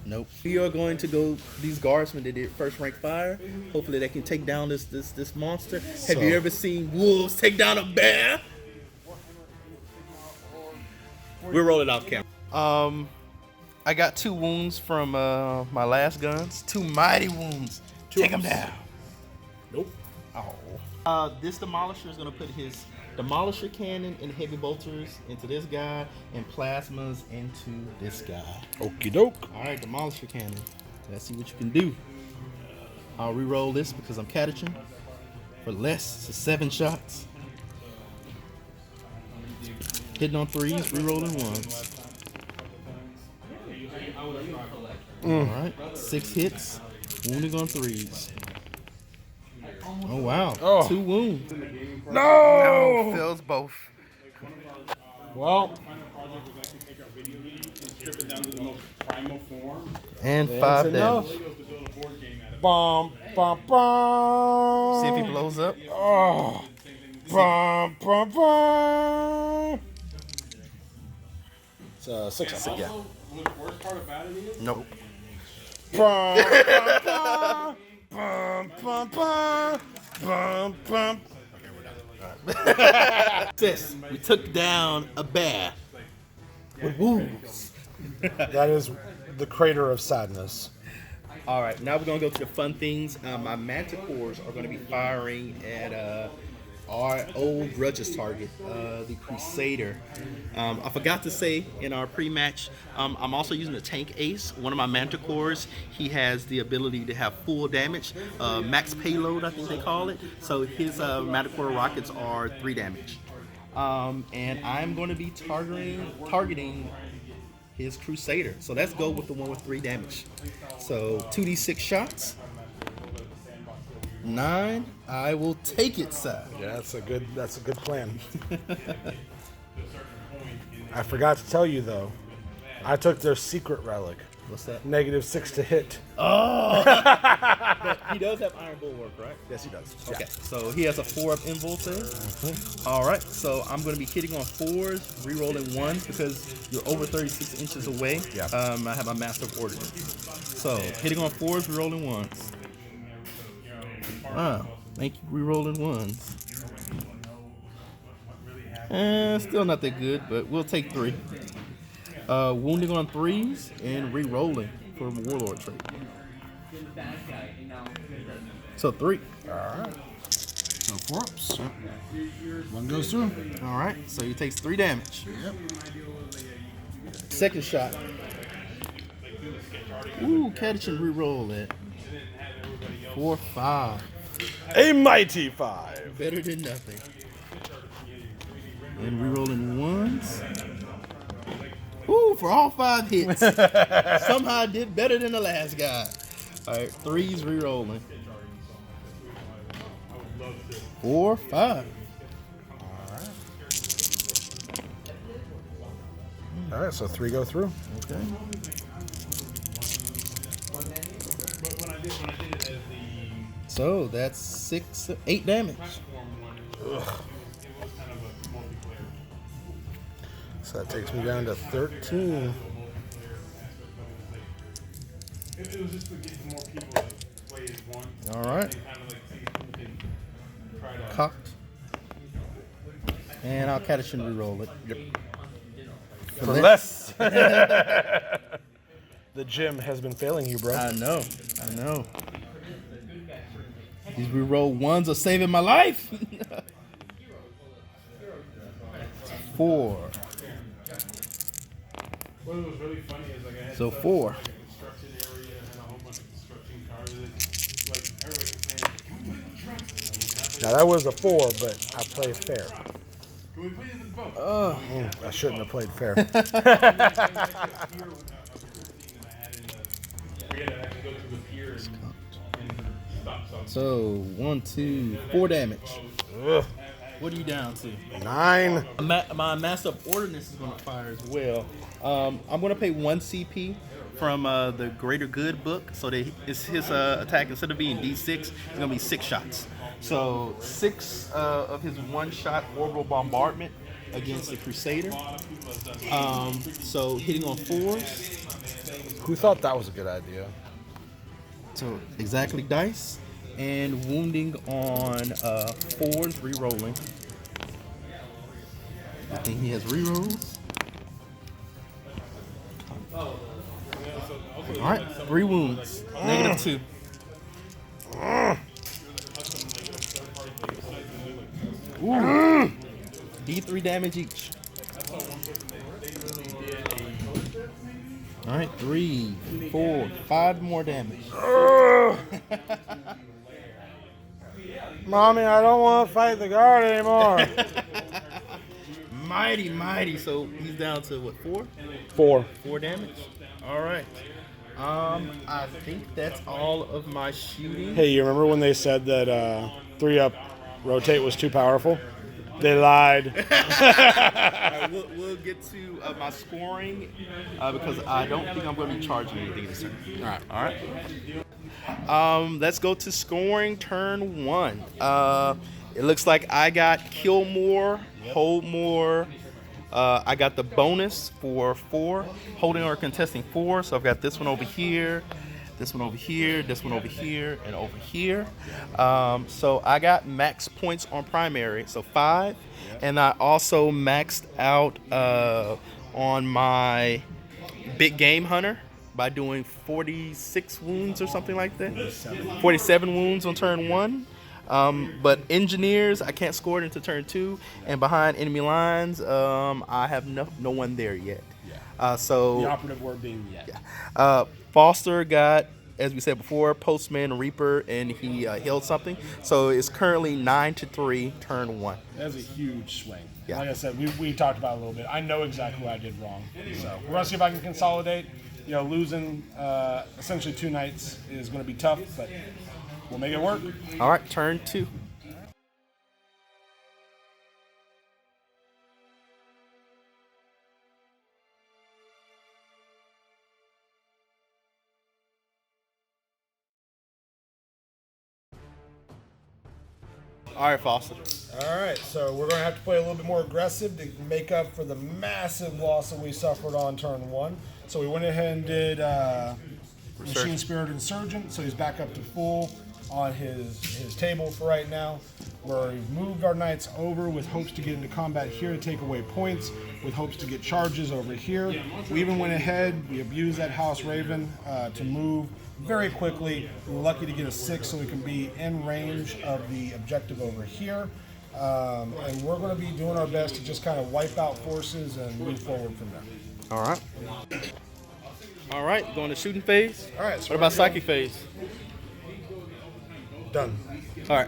A: Nope. We are going to go. These guardsmen that did first rank fire. Hopefully they can take down this monster. Have you ever seen wolves take down a bear? We're rolling out camera. I got 2 wounds from my last guns. 2 mighty wounds. Take them down.
B: Nope.
A: Oh. This demolisher is gonna put his demolisher cannon and heavy bolters into this guy, and plasmas into this guy.
B: Okie doke.
A: All right, demolisher cannon. Let's see what you can do. I'll re-roll this because I'm catching for less. So 7 shots. Hitting on 3s, re-rolling 1s. All right, 6 hits, wounding on 3s. Oh wow,
B: Oh.
A: 2 wounds.
B: No.
A: Fails both.
B: Well,
C: Strip it down to the most primal form.
A: And
B: that's
A: 5
B: enough.
A: damage.
C: Goes to build a board game out of it.
B: Bum, bum, bum.
A: See if he blows up.
B: Oh. Bum, bum, bum. It's 6.
A: Yeah.
C: Also, the worst part about it is
A: Nope.
B: Bum, bum, bum, bum, bum, bum, bum.
A: Sis, we took down a bear with wounds.
B: That is the crater of sadness.
A: All right, now we're gonna go to the fun things. My manticores are gonna be firing at our old grudges target, the Crusader. I forgot to say in our pre-match, I'm also using the tank ace. One of my manticores, he has the ability to have full damage, max payload, I think they call it. So his manticore rockets are 3 damage. And I'm going to be targeting his Crusader. So let's go with the one with 3 damage. So 2d6 shots. 9. I will take it, sir.
B: Yeah, that's a good plan. I forgot to tell you though, I took their secret relic.
A: What's that?
B: -6 to hit.
A: But he does have Iron Bulwark, right?
B: Yes, he does.
A: Okay, so he has a 4-up invul save. All right, so I'm going to be hitting on 4s, re-rolling 1s because you're over 36 inches away.
B: Yeah.
A: I have my Master of Ordnance. So hitting on 4s, re-rolling 1s. Wow, thank you, re-rolling 1s. Still not that good, but we'll take 3. Wounding on 3s and re-rolling for a Warlord trait. So 3.
B: All right. So 4 ups. Yep. 1 goes through.
A: All right, so he takes 3 damage.
B: Yep.
A: Second shot. Ooh, catch and reroll it. 4, 5.
B: A mighty 5.
A: Better than nothing. And rerolling ones. Ooh, for all 5 hits. Somehow I did better than the last guy. All right, 3s rerolling. 4, 5.
B: All right, so 3 go through.
A: Okay. So that's 8 damage.
B: So that takes me down to 13.
C: It was just to get more people to play as one.
A: All right.
C: And kind of like see if we can try to.
A: Cocked. And I'll catch and reroll it.
B: For less. The gym has been failing you, bro.
A: I know. These reroll ones are saving my life. 4.
C: What was really funny is like I had
A: So
C: such
A: 4.
C: a construction area and a whole bunch of construction cars. Like everybody was saying, can we play the trucks?
B: Now that was a 4, but I played fair.
C: Can we play in the boat?
B: I shouldn't have played fair.
C: We had to actually go to the pier and stop something.
A: So 1, 2, 4 damage.
B: Ugh.
A: What are you down to?
B: 9.
A: My Master of Ordnance is going to fire as well. I'm going to pay 1 CP from the Greater Good book. So that his attack, instead of being D6, it's going to be 6 shots. So 6 of his 1-shot orbital bombardment against the Crusader. So hitting on 4s.
B: Who thought that was a good idea?
A: So exactly dice. And wounding on 4s, re-rolling. I think he has re-rolls. Alright, 3 wounds. -2. Ooh. D3 damage each. Alright, 3, 4, 5 more damage.
B: Mommy, I don't want to fight the guard anymore.
A: Mighty. So he's down to what, 4?
B: 4.
A: 4 damage. All right. I think that's all of my shooting.
B: Hey, you remember when they said that 3-up rotate was too powerful? They lied.
A: We'll get to my scoring because I don't think I'm going to be charging anything this turn. All right. Let's go to scoring turn 1. It looks like I got kill more, hold more. I got the bonus for 4, holding or contesting 4. So I've got this one over here, this one over here, this one over here, and over here. So I got max points on primary, so 5. And I also maxed out on my big game hunter by doing 46 wounds or something like that. 47 wounds on turn 1. But engineers, I can't score it into turn 2, and behind enemy lines, I have no one there yet. So
B: The operative word being yet.
A: Foster got, as we said before, Postman, Reaper, and he held something. So it's currently 9-3, turn 1.
B: That's a huge swing.
A: Yeah.
B: Like I said, we talked about it a little bit. I know exactly what I did wrong. So we're going to see if I can consolidate. You know, losing essentially 2 knights is going to be tough, but we'll make it work.
A: All right, turn 2. All right, Foster.
B: All right, so we're going to have to play a little bit more aggressive to make up for the massive loss that we suffered on turn 1. So we went ahead and did Machine Spirit Insurgent, so he's back up to full on his table for right now. where we've moved our knights over with hopes to get into combat here to take away points, with hopes to get charges over here. We even went ahead, we abused that House Raven to move very quickly. We were lucky to get a 6 so we can be in range of the objective over here. And we're going to be doing our best to just kind of wipe out forces and move forward from there.
A: All right. All right, going to shooting phase.
B: All right. So
A: What about psychic phase?
B: Done.
A: All right.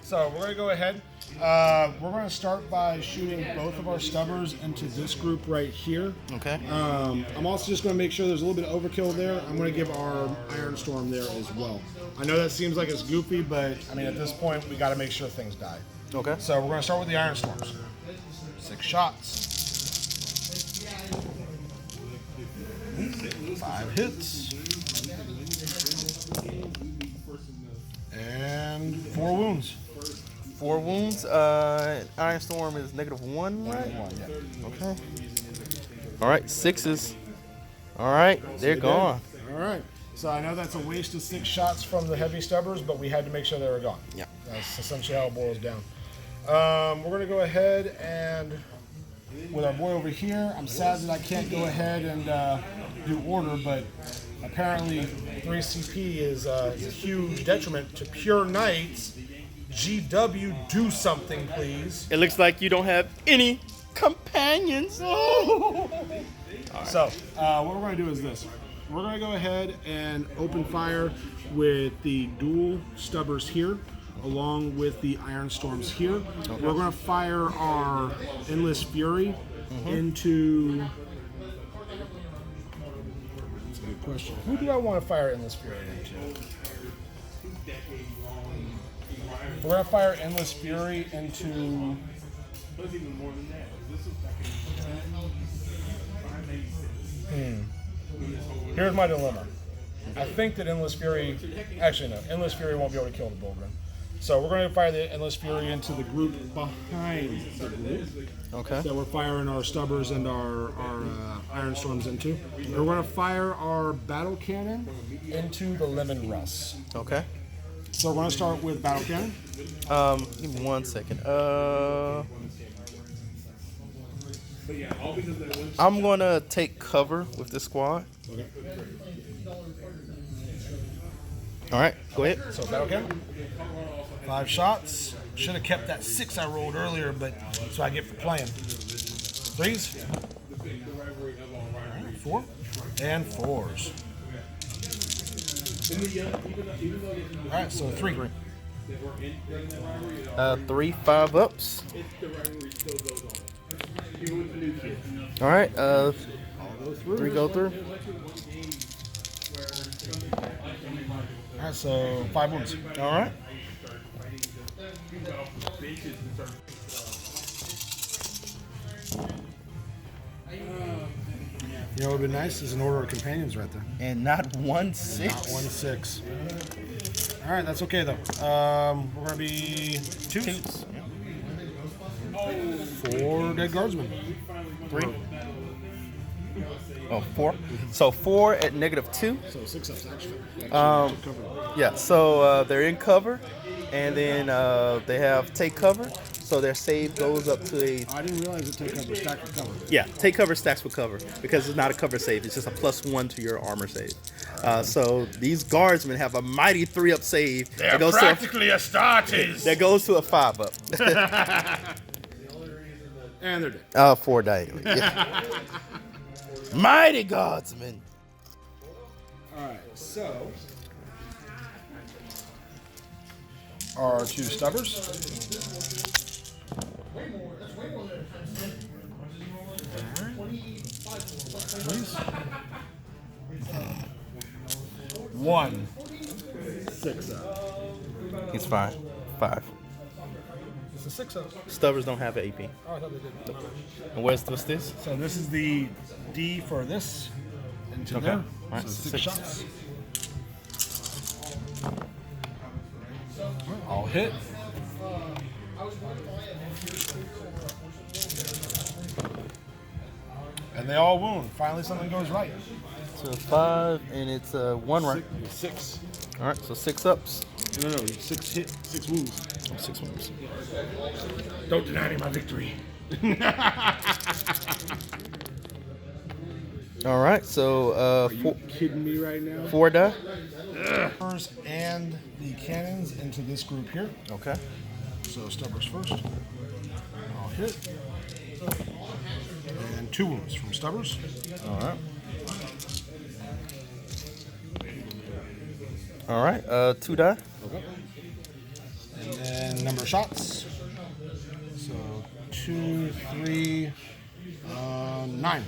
B: So we're going to go ahead. We're going to start by shooting both of our stubbers into this group right here.
A: Okay.
B: I'm also just going to make sure there's a little bit of overkill there. I'm going to give our Iron Storm there as well. I know that seems like it's goofy, but I mean at this point we got to make sure things die.
A: Okay.
B: So we're going to start with the Iron Storms. 6 shots. 5 hits. And 4 wounds.
A: 4 wounds. Iron Storm is -1, right?
B: Yeah.
A: Okay. All right, 6s. All right, they're gone.
B: All right. So I know that's a waste of 6 shots from the heavy stubbers, but we had to make sure they were gone.
A: Yeah.
B: That's essentially how it boils down. We're going to go ahead and, with our boy over here, I'm sad that I can't go ahead and do order, but apparently 3 CP is a huge detriment to pure knights. GW, do something, please.
A: It looks like you don't have any companions.
B: So, what we're going to do is this. We're going to go ahead and open fire with the dual stubbers here, along with the Iron Storms here. Okay. We're going to fire our Endless Fury into... That's a good question. Who do I want to fire Endless Fury into? We're going to fire Endless Fury into... Here's my dilemma. I think that Endless Fury... Actually, no. Endless Fury won't be able to kill the Bulgrin. So we're going to fire the Endless Fury into the group behind the group.
A: Okay.
B: That we're firing our stubbers and our Iron Storms into. And we're going to fire our Battle Cannon into the Lemon Russ.
A: Okay.
B: So we're going to start with Battle Cannon.
A: Give me 1 second. I'm gonna take cover with this squad.
B: Okay.
A: All right, go ahead.
B: So Battle Cannon. 5 shots. Should have kept that 6 I rolled earlier, but that's what I get for playing. 3s. 4. And 4s. All right, so 3.
A: 3 5-ups. All right, 3 go through.
B: All right, so 5 wounds.
A: All right.
B: You know what would be nice is an order of companions right there.
A: And not 1 6.
B: Not 1 6. All right, that's okay though. We're gonna be 2s. 4 dead guardsmen.
A: 3. Oh, 4. So 4 at -2.
B: So 6 ups actually.
A: Yeah. So they're in cover, and then they have take cover. So their save goes up to a...
B: I didn't realize it take cover stack with cover.
A: Yeah, take cover stacks with cover because it's not a cover save. It's just a +1 to your armor save. So these guardsmen have a mighty 3-up save.
B: They're practically a Astartes.
A: That goes to a 5-up.
B: And they're dead.
A: 4 died. Yeah. Mighty guardsmen.
B: All right, so our 2 stubbers. Please. 1 6 up.
A: He's fine. 5.
B: It's a 6 up.
A: Stubbers don't have an AP.
B: Oh, I thought they did.
A: And what's this?
B: So this is the D for this into
A: Okay.
B: there.
A: All right,
B: So 6
A: 6.
B: shots. All hit. And they all wound. Finally, something goes right.
A: So 5, and it's 1, right?
B: 6.
A: All right, so 6 ups.
B: No, 6 wounds.
A: Oh, 6 wounds.
B: Don't deny me my victory.
A: All right, so
B: Are you kidding me right now?
A: 4 die.
B: And the cannons into this group here.
A: Okay.
B: So Stubbers first. I'll hit. And 2 wounds from Stubbers.
A: All right. All right, 2 die.
B: Okay. And then number of shots. So 2, 3, 9.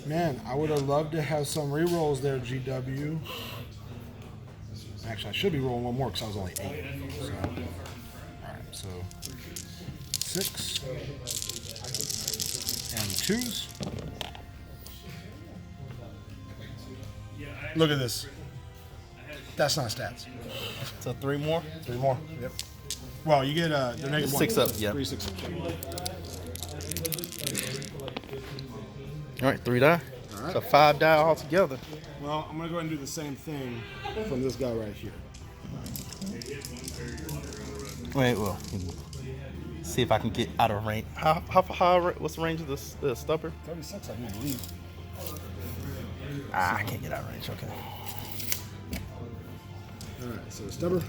B: Man, I would have loved to have some rerolls there, GW. Actually, I should be rolling one more because I was only 8. So, all right, so 6 and 2s. Look at this. That's not stats.
A: So 3 more.
B: 3 more. Yep. Well, you get the negative
A: 6
B: 1.
A: up, yeah.
B: 3 6 up.
A: All right, 3 die.
B: All right.
A: So 5 die altogether.
B: Well, I'm gonna go ahead and do the same thing from this guy right here.
A: Wait, well, see if I can get out of range. What's the range of the stubber?
B: 36, I do believe.
A: I can't get out of range. Okay.
B: All right, so the stubber.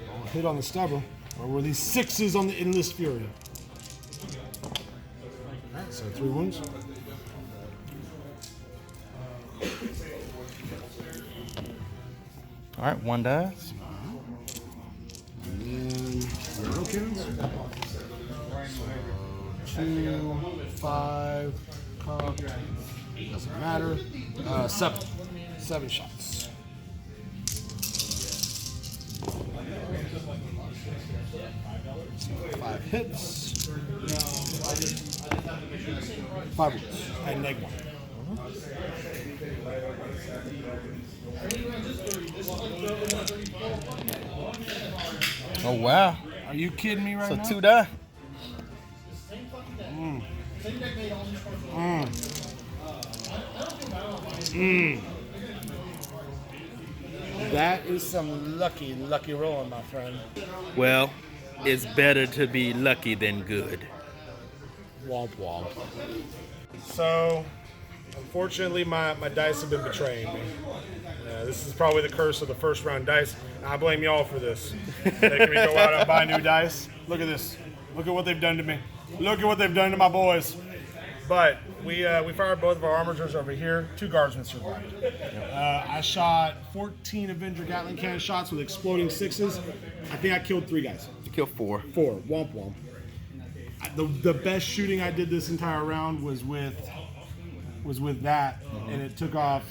B: I'll hit on the stubber. Or were these 6s on the Endless Fury? All right, so 3 wounds.
A: All right, 1 dies.
B: And then zero cannons. So 2, 5, cocked. Doesn't matter. 7. 7 shots. So 5 hits. 5 wounds. And negative 1.
A: Oh wow!
B: Are you kidding me right
A: So
B: now?
A: 2 die.
B: That is some lucky rolling, my friend.
A: Well, it's better to be lucky than good.
B: Womp womp. So, unfortunately, my dice have been betraying me. This is probably the curse of the first round dice. I blame y'all for this. Making me go out and buy new dice. Look at this. Look at what they've done to me. Look at what they've done to my boys. But we fired both of our armigers over here. 2 guardsmen survived. I shot 14 Avenger Gatling cannon shots with exploding 6s. I think I killed 3 guys.
A: You killed 4.
B: 4. Womp womp. The best shooting I did this entire round was with that, and it took off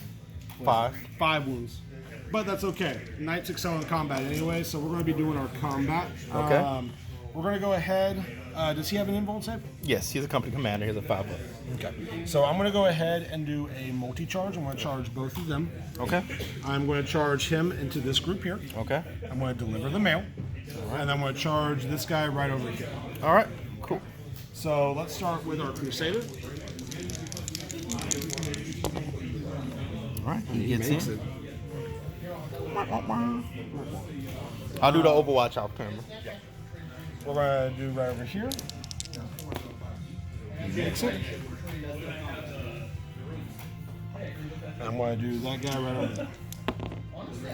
B: 5 wounds. But that's okay. Knights excel in combat anyway, so we're going to be doing our combat.
A: Okay.
B: We're going to go ahead. Does he have an invuln save?
A: Yes, he's a company commander. He's a 5.
B: Okay. So I'm going to go ahead and do a multi-charge. I'm going to charge both of them.
A: Okay.
B: I'm going to charge him into this group here.
A: Okay.
B: I'm going to deliver the mail. And then I'm going to charge this guy right over here.
A: All right. Cool.
B: So let's start with our Crusader.
A: All right. He gets
B: makes
A: in.
B: it.
A: I'll do the Overwatch off camera.
B: We're going to do right over here. Makes it. And I'm going to do that guy right over there.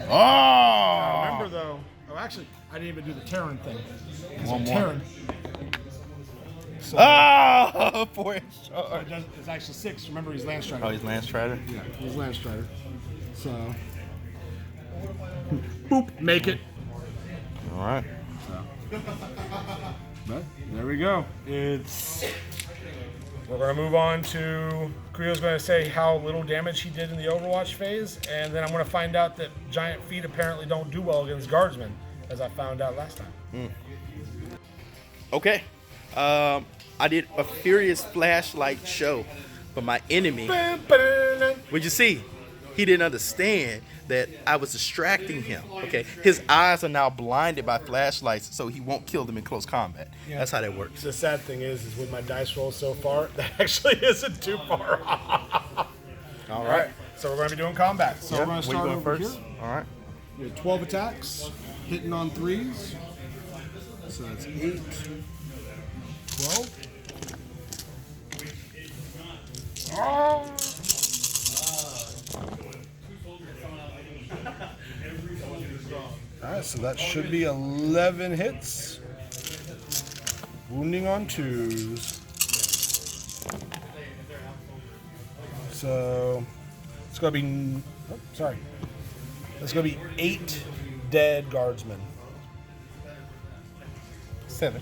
A: Oh!
B: Remember though, actually, I didn't even do the Terran thing.
A: One more.
B: Terran. So,
A: Oh! 4 charge.
B: it's actually 6. Remember, he's Land Strider.
A: Oh, he's Lance Strider?
B: Yeah, he's Land Strider. So, boop, make it.
A: All right.
B: But there we go. We're going to move on to, Creo's going to say how little damage he did in the Overwatch phase, and then I'm going to find out that giant feet apparently don't do well against guardsmen, as I found out last time.
A: Okay. I did a furious flashlight show, but my enemy, what'd you see? he didn't understand that I was distracting him. Okay, his eyes are now blinded by flashlights, so he won't kill them in close combat.
B: Yeah.
A: That's how that works.
B: The sad thing is with my dice roll so far, that actually isn't too far off. All right. So we're going to be doing combat. So
A: Yeah,
B: we're going to
A: where you
B: start
A: going
B: over
A: first?
B: here.
A: All right.
B: We have 12 attacks, hitting on 3s. So that's 8, 12. Oh! Alright, so that should be 11 hits. Wounding on 2s. So it's going to be, oh, sorry. It's going to be 8 dead guardsmen.
A: 7.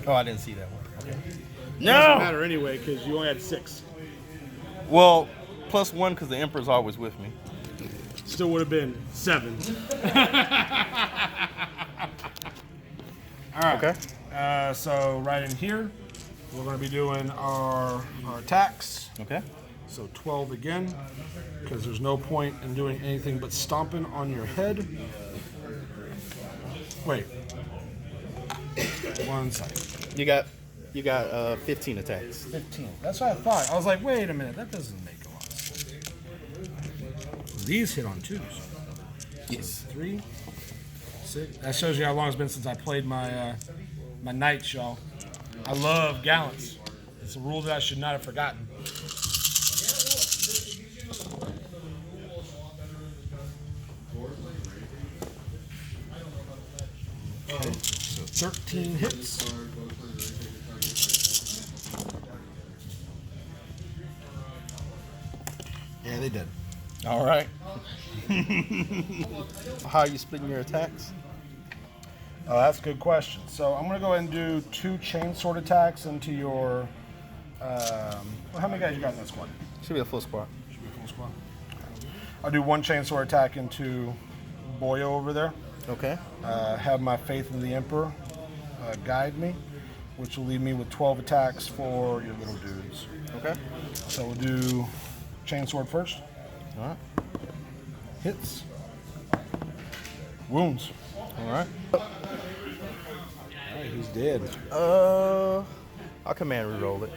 A: Oh, I didn't see that one. Okay.
B: Doesn't
A: No!
B: matter anyway, because you only had 6.
A: Well, +1 because the Emperor's always with me.
B: Still would have been 7. All right.
A: Okay.
B: So right in here, we're going to be doing our attacks.
A: Okay.
B: So 12 again, because there's no point in doing anything but stomping on your head. Wait. 1 second.
A: You got 15 attacks.
B: 15. That's what I thought. I was like, wait a minute, that doesn't make a lot of sense. These hit on 2s.
A: Yes.
B: 3, 6. That shows you how long it's been since I played my my knights, y'all. I love gallants. It's a rule that I should not have forgotten. Okay, so 13 hits. Yeah, they did.
A: All right. How are you splitting your attacks?
B: Oh, that's a good question. So I'm going to go ahead and do 2 chainsword attacks into your. Well, how many guys you got in that squad?
A: Should be a full squad.
B: Should be a full squad. I'll do 1 chainsword attack into Boyo over there.
A: Okay.
B: Have my faith in the Emperor guide me, which will leave me with 12 attacks for your little dudes.
A: Okay.
B: So we'll do chainsword first.
A: All right.
B: Hits. Wounds.
A: All right.
B: Alright, he's dead.
A: I'll command reroll it.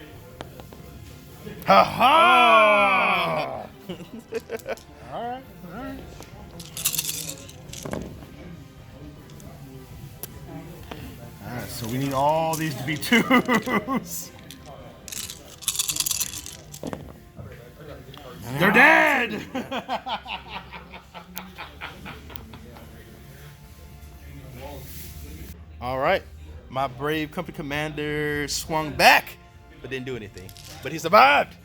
A: Ha ha!
B: Alright, alright. Alright, so we need all these to be 2s. They're dead!
A: All right. My brave company commander swung back, but didn't do anything. But he survived.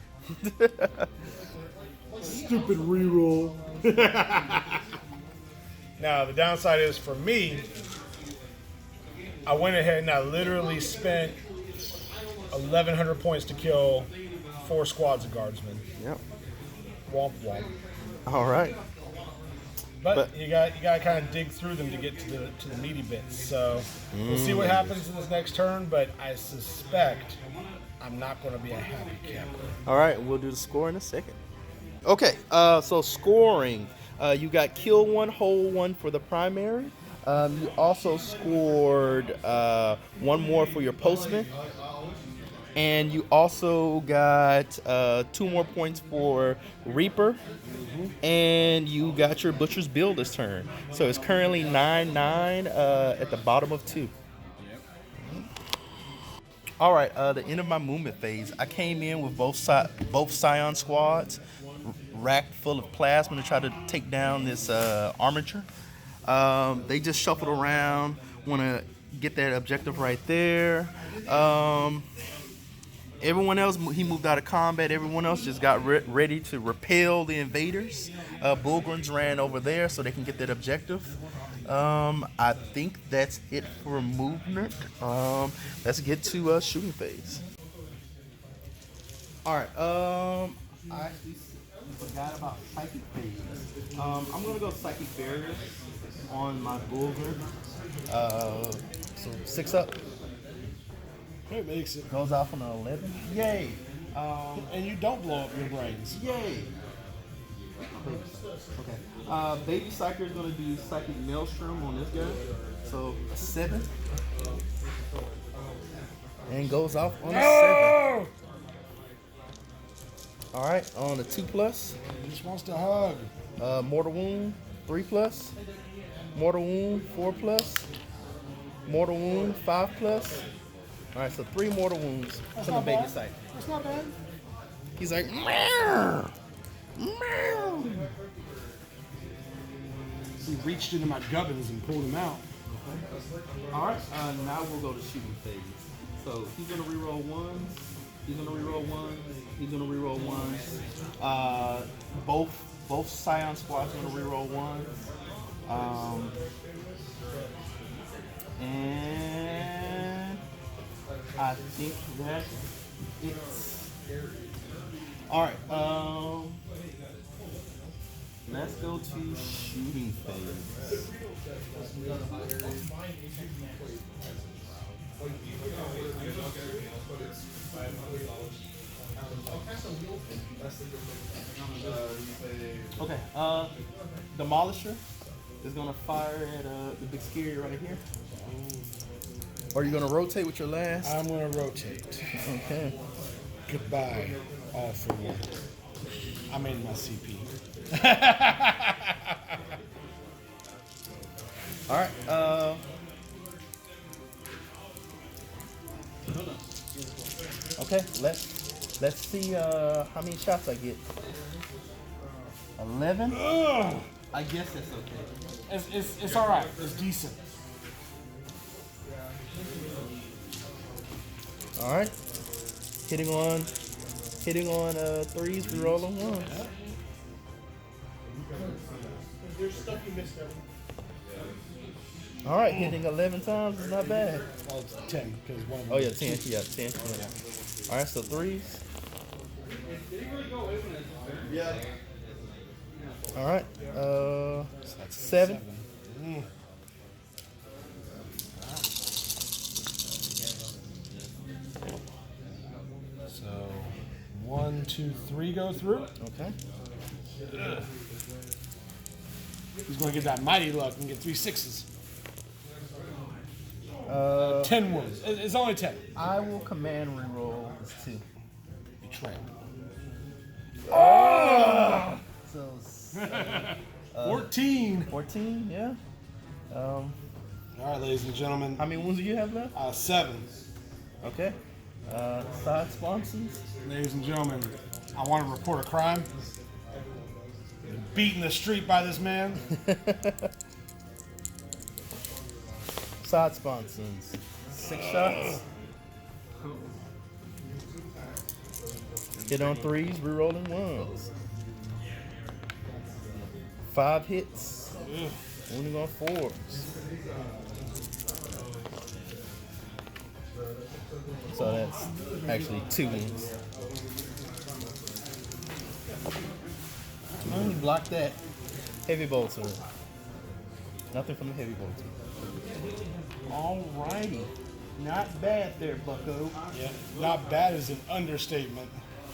B: Stupid reroll. Now, the downside is for me, I went ahead and I literally spent 1,100 points to kill 4 squads of guardsmen.
A: Yep.
B: Womp womp.
A: All right.
B: But you got to kind of dig through them to get to the meaty bits. So we'll see what happens in this next turn. But I suspect I'm not going to be a happy camper.
A: All right. We'll do the score in a second. Okay. So scoring. You got kill 1, hold 1 for the primary. You also scored 1 more for your postman. And you also got 2 more points for Reaper. And you got your Butcher's Bill this turn. So it's currently 9-9 at the bottom of 2. All right, the end of my movement phase. I came in with both Scion squads racked full of plasma to try to take down this armature. They just shuffled around, want to get that objective right there. Everyone else, he moved out of combat. Everyone else just got ready to repel the invaders. Bulgrins ran over there so they can get that objective. I think that's it for movement. Let's get to shooting phase. All right. I actually forgot about psychic phase. I'm gonna go psychic barrier on my Bulgrin. So 6 up.
B: It makes it.
A: Goes off on an 11. Yay!
B: And you don't blow up your brains.
A: Yay! Okay. Baby Psyker is going to do Psychic Maelstrom on this guy. So a 7. And goes off on a 7. Alright, on a 2+.
B: He just wants to hug.
A: Mortal Wound 3+. Mortal Wound 4+. Mortal Wound 5+. Alright, so 3 mortal wounds
B: That's
A: from the
B: not
A: Baby
B: bad.
A: Psyker.
B: That's not bad.
A: He's like, meow, meow.
B: He reached into my gubbins and pulled him out.
A: Alright, now we'll go to shooting phase. So he's gonna reroll 1s. He's gonna reroll 1s. He's gonna reroll 1s. Both Scion squads are gonna reroll 1s. And I think that it's alright. Let's go to shooting phase. Okay, Demolisher is gonna fire at the big scary right here. Are you gonna rotate with your last?
B: I'm gonna rotate.
A: Okay.
B: Goodbye, all for one. I made my CP.
A: All right. Okay. Let's see how many shots I get. 11.
B: Ugh.
A: I guess that's okay.
B: It's all right. It's decent.
A: All right. Hitting on 3s, rerolling 1s.
C: There's stuff you missed there.
A: All right, hitting 11 times is not bad.
B: Well, it's 10 because one of them.
A: Oh yeah, 10. Yeah, 10. Yeah. All right, so 3s.
C: Yeah.
A: All right.
B: So that's
A: 7.
B: Mm. So 1, 2, 3 go through.
A: Okay.
B: He's going to get that mighty luck and get 3 6s. 10 wounds. It's only 10.
A: I will command reroll this 2.
B: Betrayal.
A: So
B: 14.
A: 14, yeah.
B: All right, ladies and gentlemen.
A: How many wounds do you have left?
B: 7.
A: Okay. Side sponsons.
B: Ladies and gentlemen, I want to report a crime. Beaten the street by this man.
A: Side sponsons. 6 shots. Hit on 3s, rerolling 1s. 5 hits. Wounding on 4s. So that's actually 2 wounds. Let me block that. Heavy bolter. Nothing from the heavy bolter. Alrighty. Not bad there, bucko.
B: Yeah, not bad is an understatement.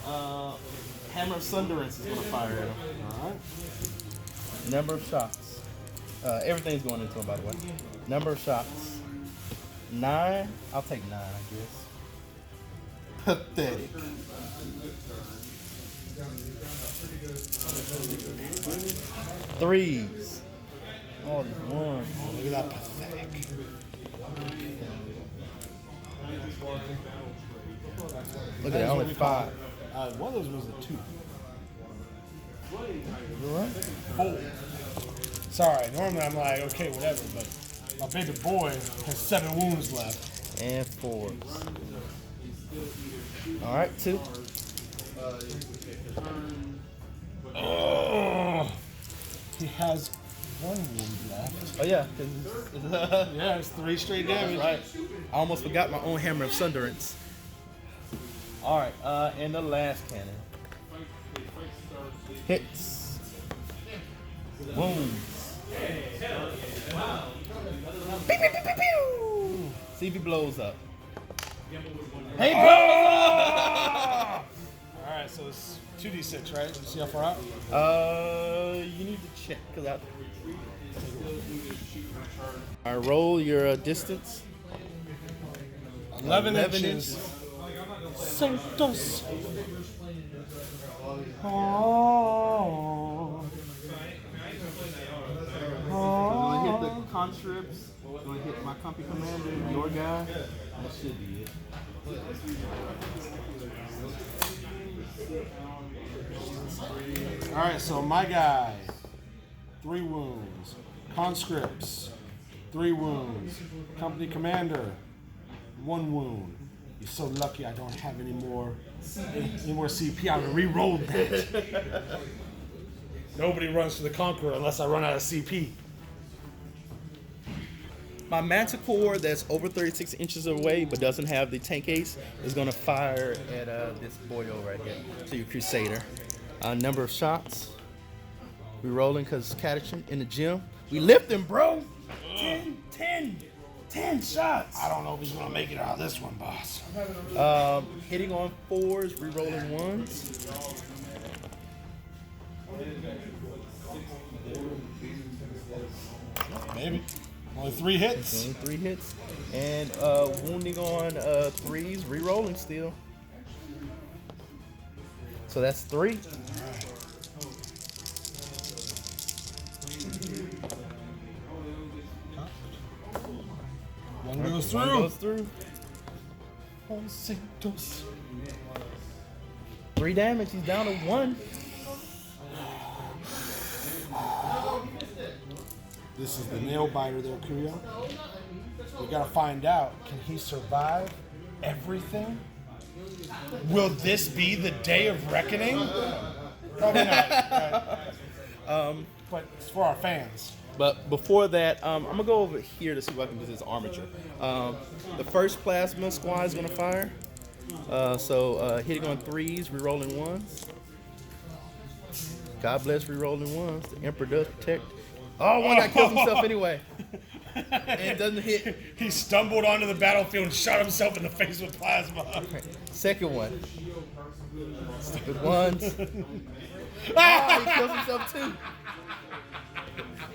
A: Hammer of Sunderance is going to fire at him.
B: All right.
A: Number of shots. Everything's going into him, by the way. Number of shots. 9. I'll take 9, I guess. Pathetic. Threes. All these ones.
B: Look at that pathetic.
A: Look at that, only 5.
B: One of those was a 2.
A: You all right?
B: 4. Sorry, normally I'm like, okay, whatever, but my baby boy has 7 wounds left.
A: And 4s. All right, 2.
B: Oh, he has 1 wound left.
A: Oh yeah,
B: Yeah, it's 3 straight damage.
A: right. I almost forgot my own Hammer of Sunderance. All right, and the last cannon. Hits. Wounds. Pew, pew, pew, pew, pew. See if he blows up. Hey, blows up!
B: So it's 2d6, right? You see how far out?
A: You need to check because I roll your distance.
B: 11
A: 11
B: inches.
A: Santos. Oh. I'm gonna hit the conscripts. I'm gonna hit my company commander, your guy. That should be it.
B: Alright, so my guy, 3 wounds. Conscripts, 3 wounds. Company commander, 1 wound. You're so lucky I don't have any more CP. I would have re-rolled that. Nobody runs to the Conqueror unless I run out of CP.
A: My Manticore that's over 36 inches away but doesn't have the tank ace is going to fire at this boyo right here. So your Crusader. Number of shots. We rolling because Catachin in the gym. We lifting, bro. 10 shots.
B: I don't know if he's going to make it out of this one, boss.
A: Hitting on 4s, re-rolling 1s.
B: Maybe. Only 3 hits.
A: Only 3 hits. And wounding on 3s, re-rolling still. So that's 3.
B: One goes through.
A: One goes through. Oh, Santos. 3 damage. He's down to 1.
B: This is the nail biter there, Kuyo. We gotta find out, can he survive everything? Will this be the day of reckoning? Probably not. Right? But it's for our fans.
A: But before that, I'm going to go over here to see if I can do this armature. The first plasma squad is going to fire. So hitting on 3s, re-rolling 1s. God bless re-rolling 1s. The Emperor does protect. Oh, one guy kills himself anyway. And doesn't hit.
B: He stumbled onto the battlefield and shot himself in the face with plasma.
A: Second one. Stupid ones. Oh, he kills himself too.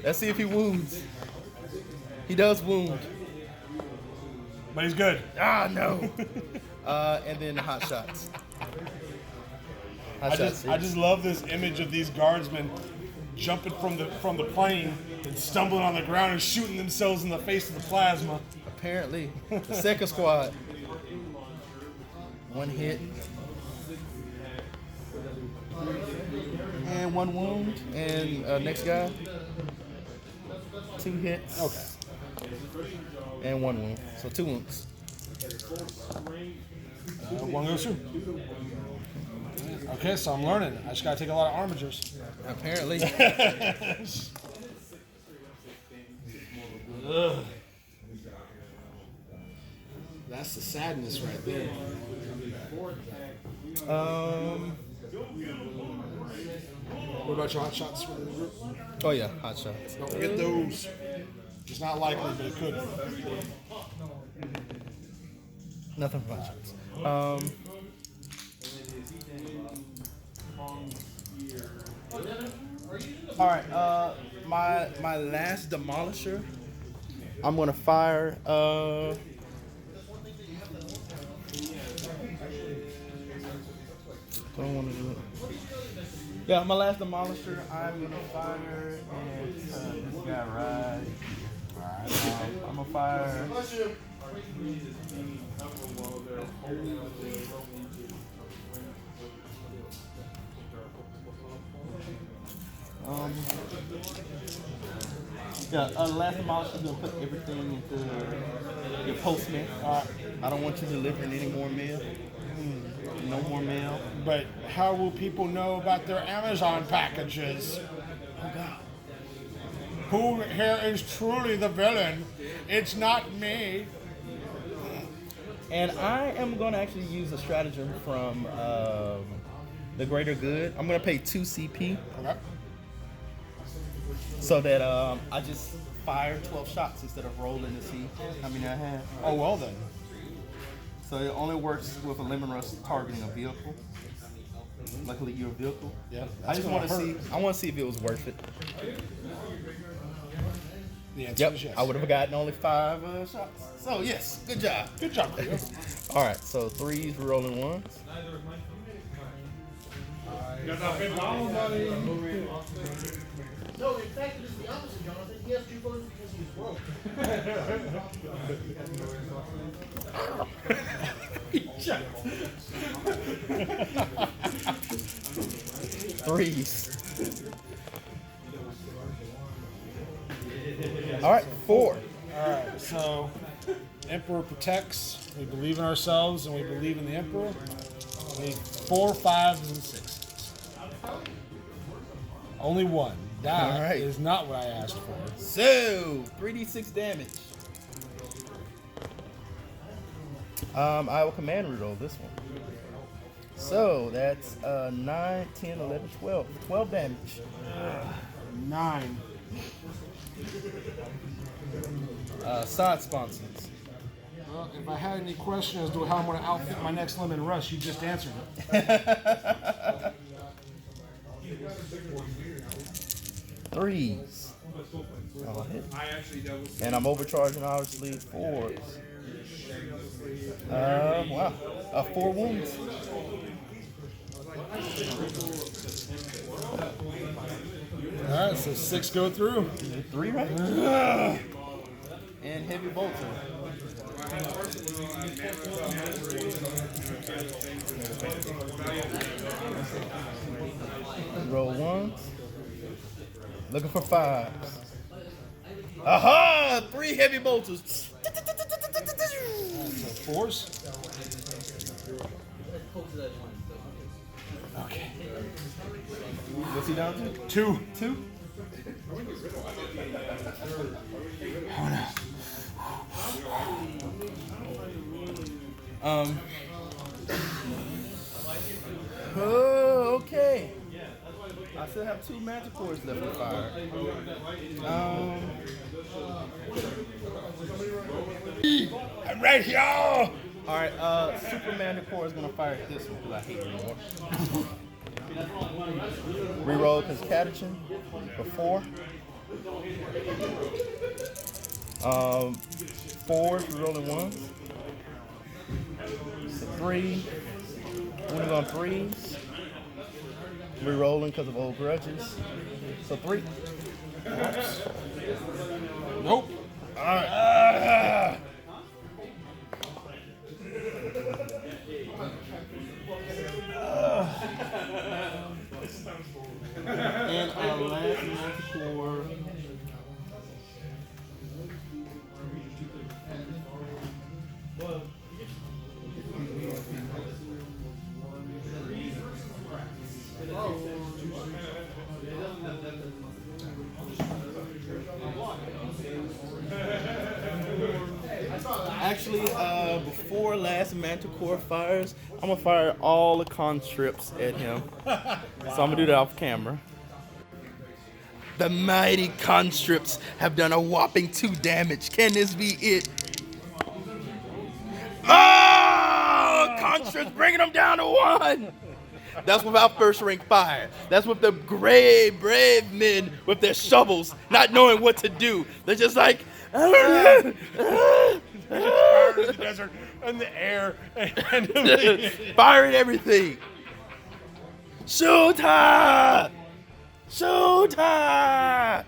A: Let's see if he wounds. He does wound.
B: But he's good.
A: Ah, no. And then the hot shots.
B: I just love this image of these guardsmen jumping from the plane and stumbling on the ground and shooting themselves in the face with the plasma.
A: Apparently. The second squad. 1 hit. And 1 wound. And next guy. 2 hits.
B: Okay.
A: And 1 wound. So 2 wounds.
B: 1 goes through. Okay, so I'm learning. I just gotta take a lot of armatures.
A: Apparently.
B: Ugh. That's the sadness right there. What about your hot shots for the group?
A: Oh yeah, hot shots.
B: Don't forget those. It's not likely, but it could.
A: Nothing for hot shots. All right. My last demolisher. I'm gonna fire. I don't want to do it. Yeah, my last demolisher. I'm gonna fire and this guy right. Alright. I'm gonna fire. Last demolisher is gonna put everything into your postman. I don't want you delivering any more mail. No more mail.
B: But how will people know about their Amazon packages?
A: Oh God.
B: Who here is truly the villain? It's not me.
A: And I am going to actually use a stratagem from the Greater Good. I'm going to pay 2 CP.
B: Okay.
A: So that I just fire 12 shots instead of rolling to see how many I have.
B: Oh, well then.
A: So it only works with a lemon rust targeting a vehicle. luckily your vehicle.
B: Yeah,
A: I just want to see. I want to see if it was worth it.
B: The answer
A: Yep,
B: is yes.
A: I would have gotten only 5 shots. So yes, good job.
B: Good job, Cleo.
A: All right, so 3s, we're rolling 1s.
C: Got that big long buddy.
D: No, in fact, it is the opposite, Jonathan. He has 2 bullets because he was broke.
A: Threes. All right, 4.
B: All right, so Emperor protects. We believe in ourselves and we believe in the Emperor. We need 4, 5s, and 6s. Only 1. That
A: All right.
B: is not what I asked for.
A: So 3d6 damage. I will command reroll this one. So that's 9, 10, 11, 12. 12 damage.
B: 9.
A: Side sponsors.
B: Well, if I had any question as to how I'm going to outfit my next Lemon Rush, you just answered it.
A: 3s. I'll hit. And I'm overcharging, obviously, 4s. Wow. 4 wounds.
B: All right, so 6 go through.
A: 3, right? And heavy bolter. Roll 1s. Looking for 5s. Aha! 3 heavy bolters.
B: So 4s. Okay.
A: What's he down to?
B: 2.
A: 2? Oh, okay. I still have 2 manticores left to fire.
B: I'm right here.
A: Alright, Super Manticore is gonna fire at this one because I hate it more. Reroll because Catachin for 4. 4s, rerolling 1s. 3. Only on 3s. Rerolling because of old grudges. So 3.
B: Nope. All right.
A: And our last manticore. Actually, before last Manticore fires, I'm gonna fire all the conscripts at him. So I'm gonna do that off camera. The mighty conscripts have done a whopping 2 damage. Can this be it? Oh! Conscripts bringing them down to 1! That's without first rank fire. That's with the brave men with their shovels, not knowing what to do. They're just like,
B: Fire in the desert, in the air, and
A: firing everything. Shoot her! Shoot her!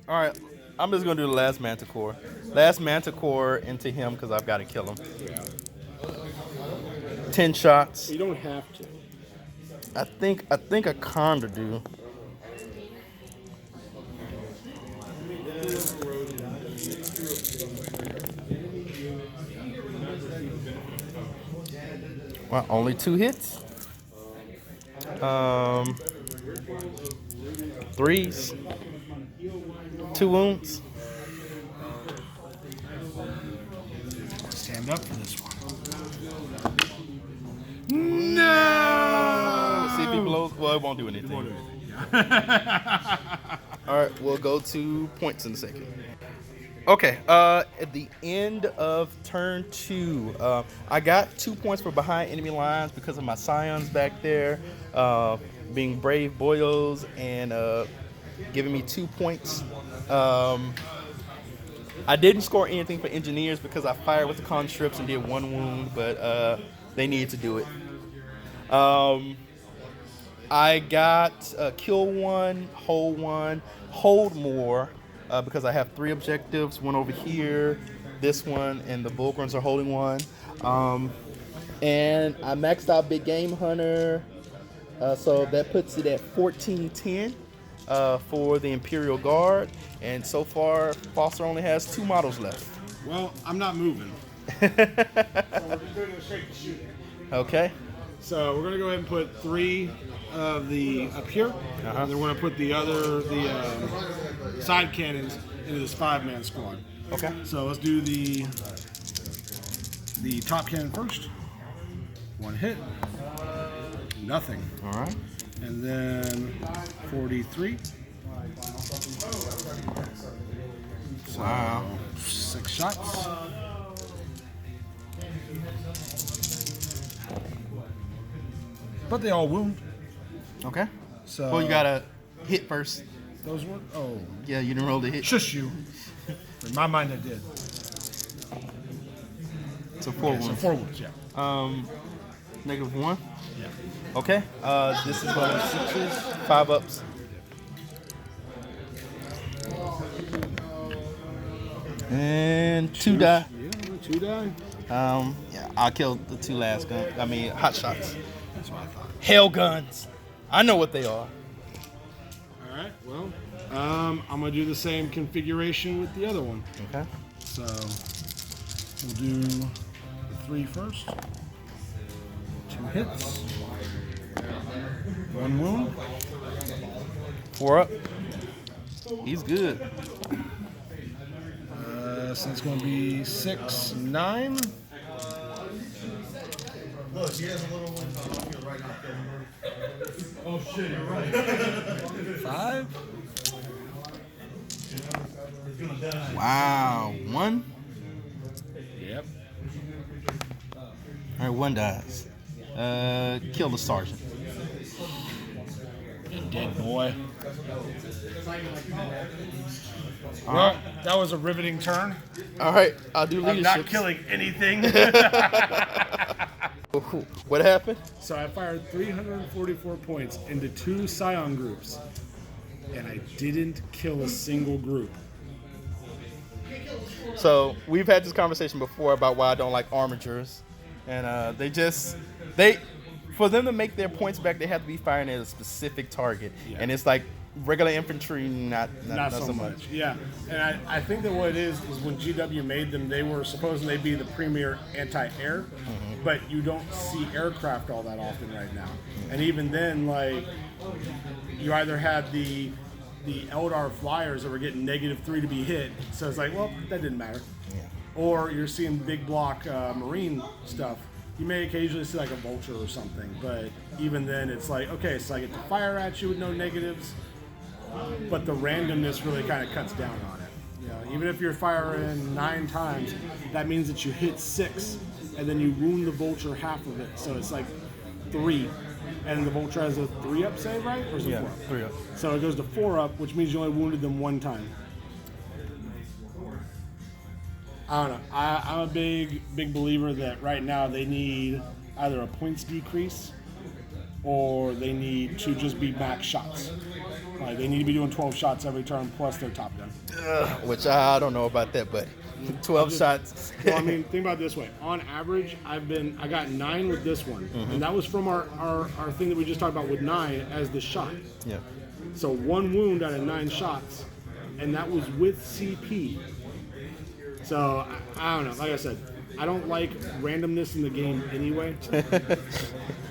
A: All right, I'm just gonna do the last Manticore. Last Manticore into him because I've got to kill him. 10 shots.
B: You don't have to.
A: I think I kinda do. Well, only 2 hits. 3s. 2 wounds.
B: Stand up for this one.
A: No! See if he blows. Well, it won't do anything. All right, we'll go to points in a second. Okay. At the end of turn 2, I got 2 points for behind enemy lines because of my scions back there, being brave boyos and giving me 2 points. I didn't score anything for engineers because I fired with the conscripts and did 1 wound, but they needed to do it. I got kill 1, hold more, because I have 3 objectives. One over here, this one, and the Bulgarians are holding 1. And I maxed out Big Game Hunter, so that puts it at 1410 for the Imperial Guard. And so far, Foster only has 2 models left.
B: Well, I'm not moving. So we're just going to straight to shooting.
A: Okay.
B: So we're going to go ahead and put 3 of the up here, and then we're going to put the side cannons into this 5-man squad.
A: Okay.
B: So let's do the top cannon first. 1 hit, nothing.
A: All right.
B: And then 43.
A: Wow.
B: 6 shots. But they all wound.
A: Okay.
B: So
A: Well, you gotta hit first.
B: those were
A: Yeah, you didn't roll the hit.
B: shush you. In my mind, I did.
A: So 4
B: So
A: wounds.
B: 4 wounds, yeah.
A: -1.
B: Yeah.
A: Okay. This is going to 6s, 5 ups. And 2 die.
B: Yeah, 2 die.
A: Yeah, I killed the 2 last hot shots.
B: That's what I thought.
A: Hell guns. I know what they are.
B: All right. Well, I'm gonna do the same configuration with the other one.
A: Okay.
B: So we'll do the 3 first. 2 hits. 1 wound.
A: 4 up. He's good.
B: So it's gonna be 6, 9.
D: Look, he has a little one on the field right now.
C: Oh shit, you're right.
B: 5.
A: Wow. 1.
B: Yep.
A: All right, 1 dies. Kill the sergeant.
B: Dead boy. Well, that was a riveting turn.
A: All right, I'll do
B: I'm
A: leadership.
B: not killing anything.
A: What happened?
B: So I fired 344 points into 2 Scion groups, and I didn't kill a single group.
A: So we've had this conversation before about why I don't like armatures, and for them to make their points back, they have to be firing at a specific target, and it's like regular infantry, not so much.
B: Yeah, and I think that what it is when GW made them, they were supposing they'd be the premier anti-air, but you don't see aircraft all that often right now. And even then, like, you either had the Eldar flyers that were getting -3 to be hit, so it's like, well, that didn't matter.
A: Yeah.
B: Or you're seeing big block marine stuff. You may occasionally see like a vulture or something, but even then it's like, okay, so I get to fire at you with no negatives, but the randomness really kind of cuts down on it. You know, even if you're firing 9 times, that means that you hit 6, and then you wound the vulture half of it, so it's like 3. And the vulture has a 3-up save, right? Or is it 4 up?
A: 3 up.
B: So it goes to 4 up, which means you only wounded them 1 time. I don't know. I'm a big believer that right now they need either a points decrease or they need to just be max shots. Like they need to be doing 12 shots every turn plus their top gun.
A: Which I don't know about that, but 12 shots.
B: Well, I mean, think about it this way. On average, I got 9 with this one, and that was from our thing that we just talked about with 9 as the shot.
A: Yeah.
B: So 1 wound out of 9 shots, and that was with CP. So I don't know. Like I said, I don't like randomness in the game anyway.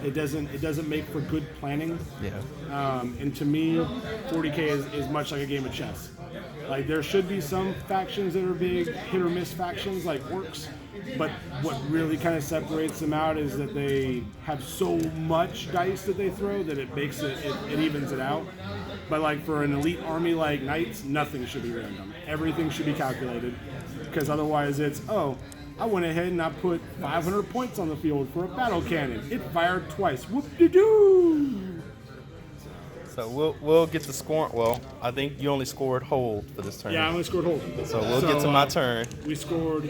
B: It doesn't make for good planning.
A: Yeah.
B: And to me, 40K is much like a game of chess. Like there should be some factions that are big hit or miss factions, like orcs, but what really kind of separates them out is that they have so much dice that they throw that it makes it evens it out. But like for an elite army like Knights, nothing should be random. Everything should be calculated, because otherwise it's, oh, I went ahead and I put 500 points on the field for a battle cannon. It fired twice. Whoop-de-doo!
A: So we'll get the score. Well, I think you only scored hold for this turn.
B: Yeah, I only scored hold.
A: So we'll get to my turn.
B: We scored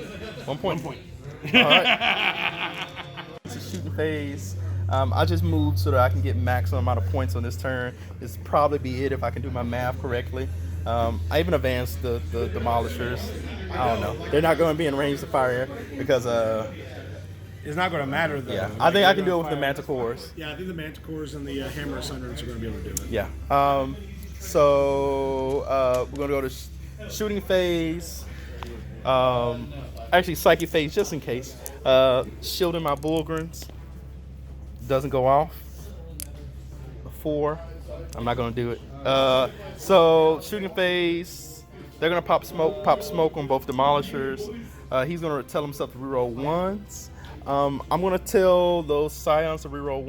A: 1 point.
B: 1 point.
A: All right. It's a shooting phase. I just moved so that I can get maximum amount of points on this turn. This will probably be it if I can do my math correctly. I even advanced the demolishers. I don't know. They're not going to be in range to fire because
B: it's not going to matter though.
A: yeah. I think I can do it with the manticores.
B: Yeah, I think the manticores and the hammer sunderers are going to be able to do it.
A: Yeah. So we're going to go to shooting phase. Actually, psychic phase just in case. Shielding my Bullgrins doesn't go off. 4. I'm not going to do it. So shooting phase. They're going to pop smoke on both demolishers. He's going to tell himself to reroll 1s. I'm going to tell those scions to reroll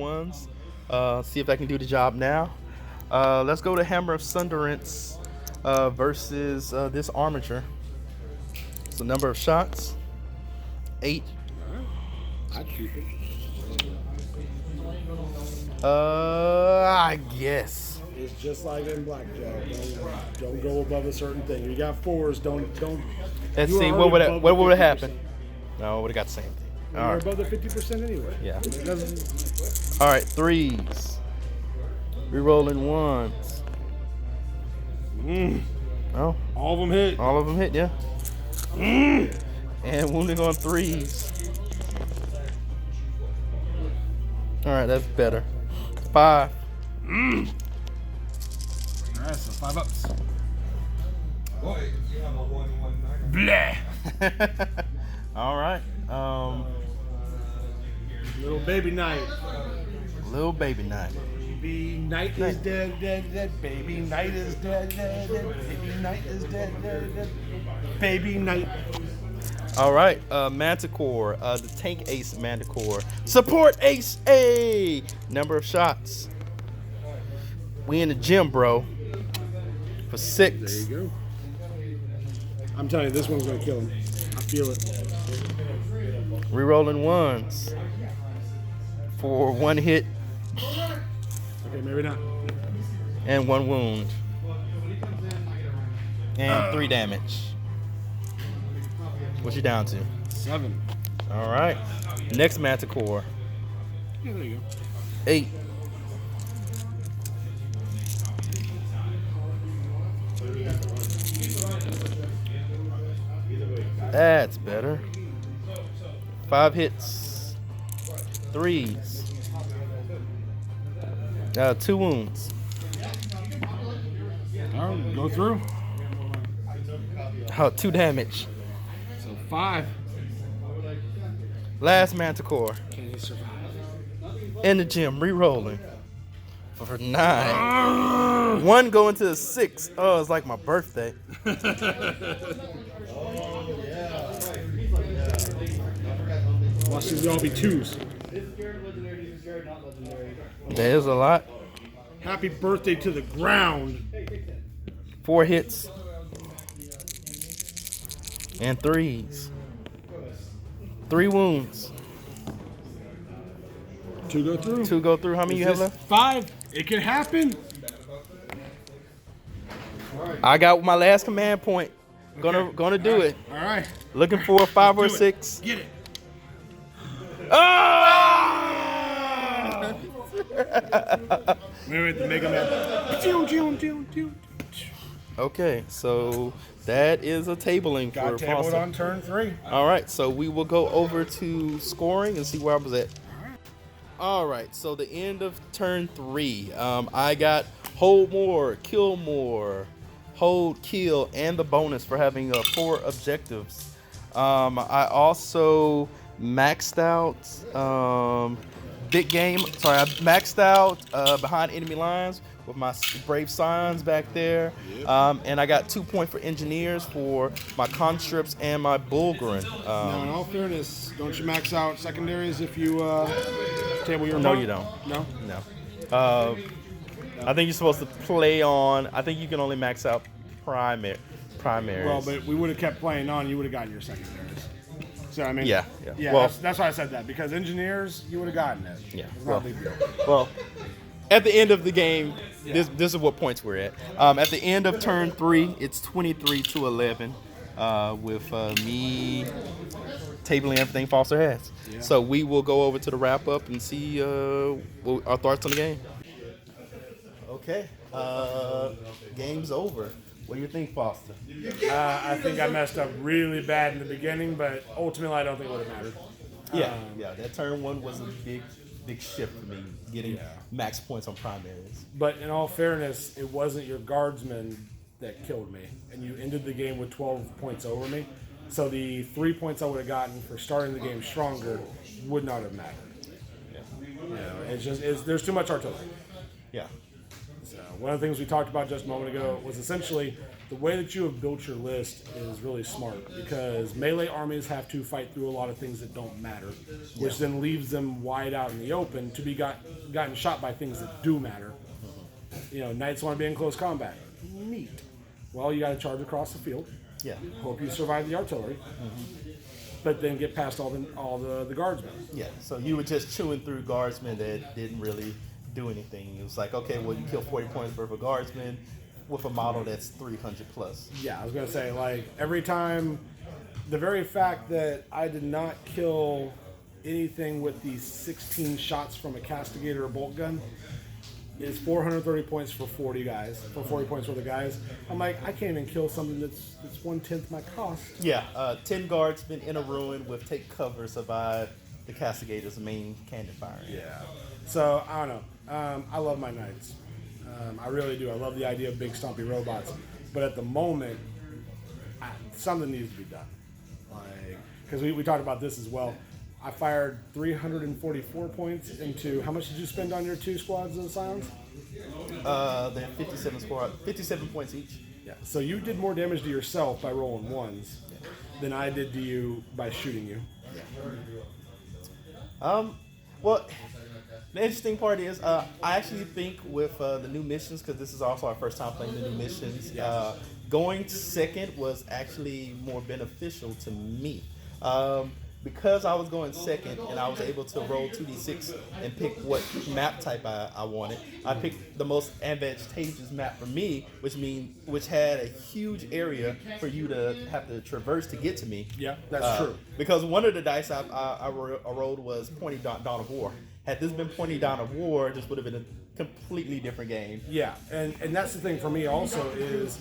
A: 1s. See if they can do the job now. Let's go to Hammer of Sunderance versus this Armature. So number of shots, 8.
B: I'd keep it.
A: I guess.
B: It's just like in blackjack. Don't go above a certain thing. You got 4s. Don't.
A: Let's
B: you
A: see
B: are
A: what
B: already
A: would
B: above
A: have
B: the
A: happened. No, would have got the same thing.
B: You're
A: All right.
B: above the 50% anyway.
A: Yeah.
B: It doesn't.
A: All right, 3s. Rerolling 1s. Oh,
B: All of them hit.
A: all of them hit, yeah. And wounding on 3s. All right, that's better. 5.
B: All right, so 5 ups. Blah.
A: All right.
B: Little baby knight.
A: Little baby knight.
B: Baby knight is dead, dead, dead. Baby knight is dead, dead, dead. Baby knight is dead, dead, dead. Baby knight.
A: All right, Manticore, the tank ace Manticore. Support ace A. Number of shots. We in the gym, bro. For 6.
B: There you go. I'm telling you, this one's gonna kill him. I feel it.
A: Rerolling 1s. For 1 hit
B: Okay, maybe not.
A: and 1 wound. And 3 damage. What you down to?
B: 7.
A: All right. Next Manticore.
B: Yeah, there you go.
A: 8. That's better. 5 hits. 3s. 2 wounds.
B: All right, go through.
A: 2 damage.
B: So 5.
A: Last Manticore.
B: Can he survive?
A: In the gym, re-rolling. For 9. 1 going to a 6. Oh, it's like my birthday.
B: Watch these all be 2s.
A: There's a lot.
B: Happy birthday to the ground.
A: 4 hits. And 3s. 3 wounds.
B: 2 go through.
A: 2 go through. How many you have left?
B: 5. It can happen.
A: I got my last command point. Gonna do it.
B: All right.
A: Looking for a 5 or
B: Do it.
A: 6.
B: Get it.
A: Ah!
B: Wait, the Mega Man.
A: Okay, so that is a tabling
B: Got
A: for
B: tabled
A: Foster.
B: on turn 3.
A: All right, so we will go over to scoring and see where I was at. All right, so the end of turn 3, I got hold more, kill more, hold, kill, and the bonus for having 4 objectives. I also maxed out big game. Sorry, I maxed out behind enemy lines with my brave scions back there. And I got 2 points for engineers for my conscripts and my Bulgarin.
B: Now, in all fairness, don't you max out secondaries if you table your
A: No,
B: opponent?
A: you don't.
B: No?
A: No. I think you're supposed to play on. I think you can only max out primaries.
B: Well, but we would have kept playing on, you would have gotten your secondaries. So, I mean,
A: Yeah.
B: well, that's why I said that, because engineers, you would have gotten it.
A: Yeah.
B: It's not a big deal.
A: Well, at the end of the game, this is what points we're at. At the end of turn 3, it's 23-11 with me tabling everything Foster has.
B: Yeah.
A: So we will go over to the wrap up and see our thoughts on the game. Okay, game's over. What do you think, Foster?
B: I think I messed up really bad in the beginning, but ultimately I don't think it would have mattered.
A: Yeah. That turn 1 was a big shift for me, getting max points on primaries.
B: But in all fairness, it wasn't your guardsmen that killed me, and you ended the game with 12 points over me. So the 3 points I would have gotten for starting the game stronger would not have mattered. It's just there's too much artillery.
A: Yeah.
B: So one of the things we talked about just a moment ago was essentially the way that you have built your list is really smart, because melee armies have to fight through a lot of things that don't matter, which then leaves them wide out in the open to be gotten shot by things that do matter. Knights want to be in close combat. Neat. Well, you got to charge across the field.
A: Yeah.
B: Hope you survive the artillery, but then get past all the guardsmen.
A: Yeah. So you were just chewing through guardsmen that didn't really do anything. It was like, okay, well, you kill 40 points worth of guardsmen with a model that's 300 plus.
B: Yeah, I was going to say, like, every time, the very fact that I did not kill anything with the 16 shots from a castigator or bolt gun is 430 points for 40 guys, for 40 points for the guys. I'm like, I can't even kill something that's 1/10 my cost.
A: Yeah, 10 guardsmen in a ruin with take cover survive the castigator's main cannon firing.
B: Yeah. So, I don't know. I love my knights. I really do. I love the idea of big stompy robots. But at the moment, something needs to be done. Because we talked about this as well. I fired 344 points into, how much did you spend on your 2 squads of Scions?
A: They're 57 points each.
B: Yeah. So you did more damage to yourself by rolling 1s than I did to you by shooting you.
A: Well, the interesting part is, I actually think with the new missions, because this is also our first time playing the new missions, going second was actually more beneficial to me. Because I was going second and I was able to roll 2d6 and pick what map type I wanted, I picked the most advantageous map for me, which had a huge area for you to have to traverse to get to me.
B: Yeah, that's true.
A: Because one of the dice I rolled was Pointy Dawn of War. Had this been Pointy Dawn of War, this would have been a completely different game.
B: Yeah, and that's the thing for me also is,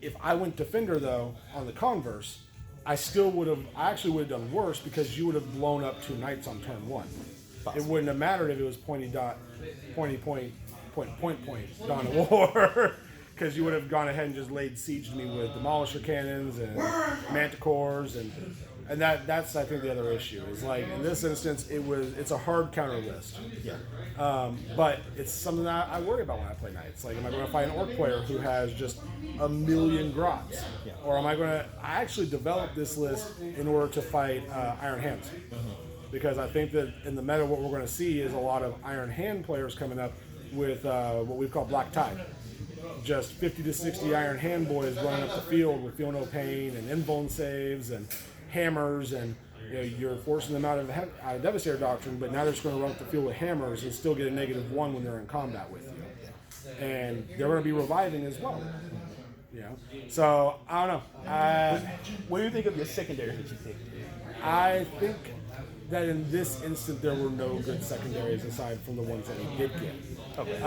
B: if I went Defender though on the converse, I actually would have done worse, because you would have blown up 2 knights on turn 1. It wouldn't have mattered if it was point Dawn of War, because you would have gone ahead and just laid siege to me with Demolisher cannons and Manticores, and that's I think the other issue is, like, in this instance it's a hard counter list.
A: Yeah.
B: But it's something that I worry about when I play knights. Like, am I going to fight an orc player who has just a million grots?
A: Yeah.
B: Or am I going to... I actually developed this list in order to fight Iron Hands. Because I think that in the meta what we're going to see is a lot of Iron Hand players coming up with what we call Black Tide. Just 50 to 60 Iron Hand boys running up the field with Feel No Pain and Invuln saves and hammers, and you're forcing them out of Devastator Doctrine, but now they're just going to run up the field with hammers and still get a -1 when they're in combat with you. And they're going to be reviving as well. So, I don't know.
A: What do you think of your secondary that you picked?
B: I think that in this instant there were no good secondaries aside from the ones that we did get.
A: Okay.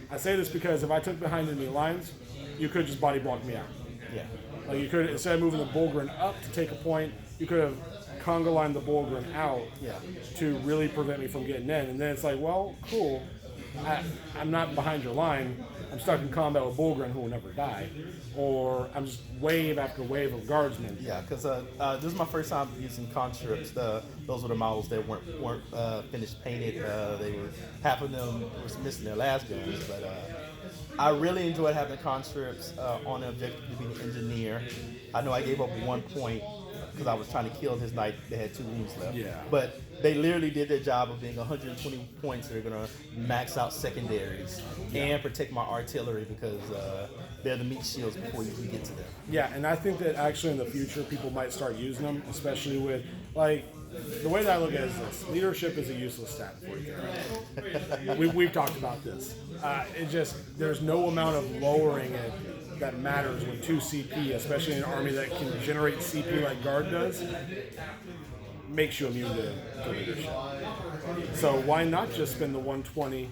B: I say this because if I took behind enemy lines, you could just body block me out.
A: Yeah.
B: Like, you could, instead of moving the Bulgarin up to take a point, you could have conga lined the Bulgarin out to really prevent me from getting in. And then it's like, well, cool. I'm not behind your line. I'm stuck in combat with Bulgarin who will never die. Or I'm just wave after wave of guardsmen.
A: Yeah, because this is my first time using conscripts. Those were the models that weren't finished painted. Half of them was missing their last guns, but I really enjoyed having conscripts on the objective to be the engineer. I know I gave up 1 point because I was trying to kill his knight that had 2 wounds left.
B: Yeah.
A: But they literally did their job of being 120 points. They're going to max out secondaries and protect my artillery because they're the meat shields before you can get to them.
B: Yeah, and I think that actually in the future people might start using them, especially with, like, the way that I look at it is this. Leadership is a useless stat for you. We've talked about this. There's no amount of lowering it that matters when 2 CP, especially in an army that can generate CP like Guard does, makes you immune to leadership. So why not just spend the 120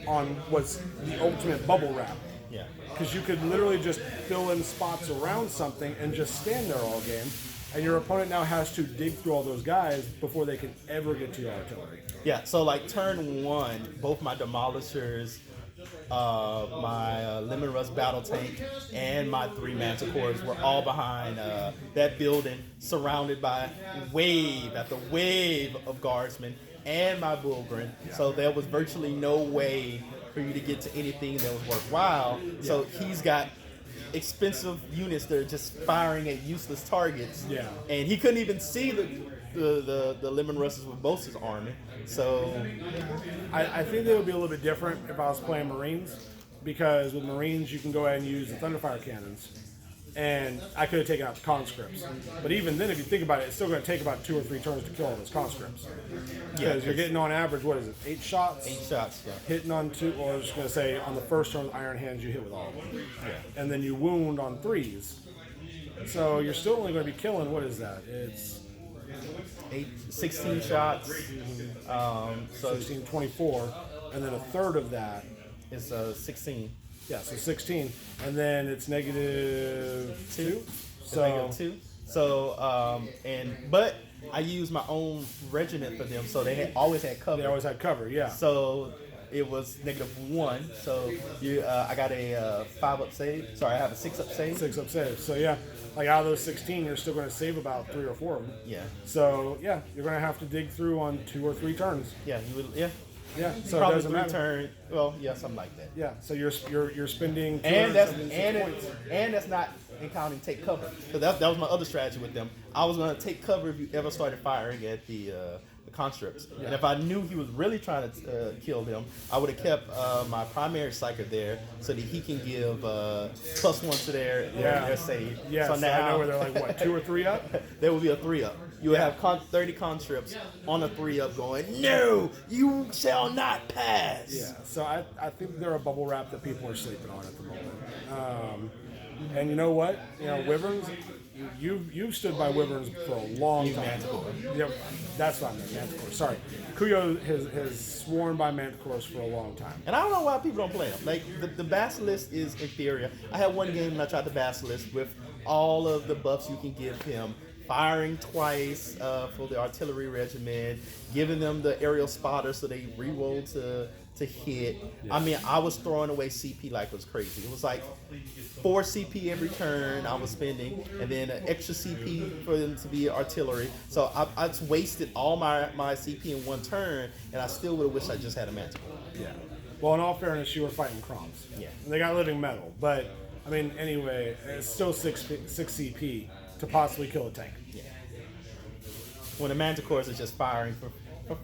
B: on what's the ultimate bubble wrap?
A: Yeah.
B: Because you could literally just fill in spots around something and just stand there all game, and your opponent now has to dig through all those guys before they can ever get to your artillery.
A: Yeah, so like turn 1, both my demolishers, my Lemon Rust battle tank, and my 3 manticores were all behind that building, surrounded by wave after wave of guardsmen and my Bulgren. So there was virtually no way for you to get to anything that was worthwhile. So he's got expensive units that are just firing at useless targets.
B: Yeah.
A: And he couldn't even see the Lemon Russes with most of his army. So
B: I think they would be a little bit different if I was playing Marines, because with Marines you can go ahead and use the Thunderfire cannons, and I could have taken out the conscripts. But even then, if you think about it, it's still going to take about 2 or 3 turns to kill all those conscripts. Because you're getting on average, what is it, 8 shots?
A: 8 shots, yeah.
B: Hitting on 2, or I was just going to say, on the first turn with Iron Hands, you hit with all of them.
A: Yeah.
B: And then you wound on 3s. So you're still only going to be killing, what is that? It's
A: 16 shots. So
B: 16, 24, and then a third of that.
A: it's 16.
B: Yeah, so 16, and then it's negative 2. So
A: Negative 2. So but I used my own regiment for them, so they always had cover.
B: they always had cover, yeah.
A: So it was -1. So I got a 5-up save. Sorry, I have a 6-up save.
B: 6 up saves. So yeah, like out of those 16, you're still going to save about 3 or 4 of them.
A: Yeah.
B: So yeah, you're going to have to dig through on 2 or 3 turns.
A: Yeah. You would. Yeah.
B: Yeah. So it
A: Probably
B: doesn't
A: 3
B: matter.
A: turn. Well, yeah, something like that.
B: Yeah. So you're spending
A: And that's
B: 276 points.
A: that's not counting take cover. So that was my other strategy with them. I was gonna take cover if you ever started firing at the conscripts. And if I knew he was really trying to kill them, I would have kept my primary psyker there so that he can give +1 to their save.
B: Yeah.
A: So
B: So
A: now
B: I know where they're like what, 2 or 3 up.
A: there will be a 3-up. You would have 30 conscripts on a 3-up going, no, you shall not pass.
B: Yeah. So I think they're a bubble wrap that people are sleeping on at the moment. And you know what? You know, Wyverns. You've stood by Wyverns for a long time.
A: Manticore.
B: Yep, that's not Manticore. Sorry, Kuyo has sworn by Manticores for a long time.
A: And I don't know why people don't play them. Like, the Basilisk is inferior. I had one game and I tried the Basilisk with all of the buffs you can give him. Firing twice for the artillery regiment, giving them the aerial spotter so they re-roll to hit. Yeah. I mean, I was throwing away CP like it was crazy. It was like 4 CP every turn I was spending, and then an extra CP for them to be artillery. So I just wasted all my CP in 1 turn, and I still would have wished I just had a manticore.
B: Yeah. Well, in all fairness, you were fighting Kroms.
A: Yeah.
B: And they got living metal, but I mean, anyway, it's still 6 CP to possibly kill a tank.
A: Yeah. When the manticores are just firing for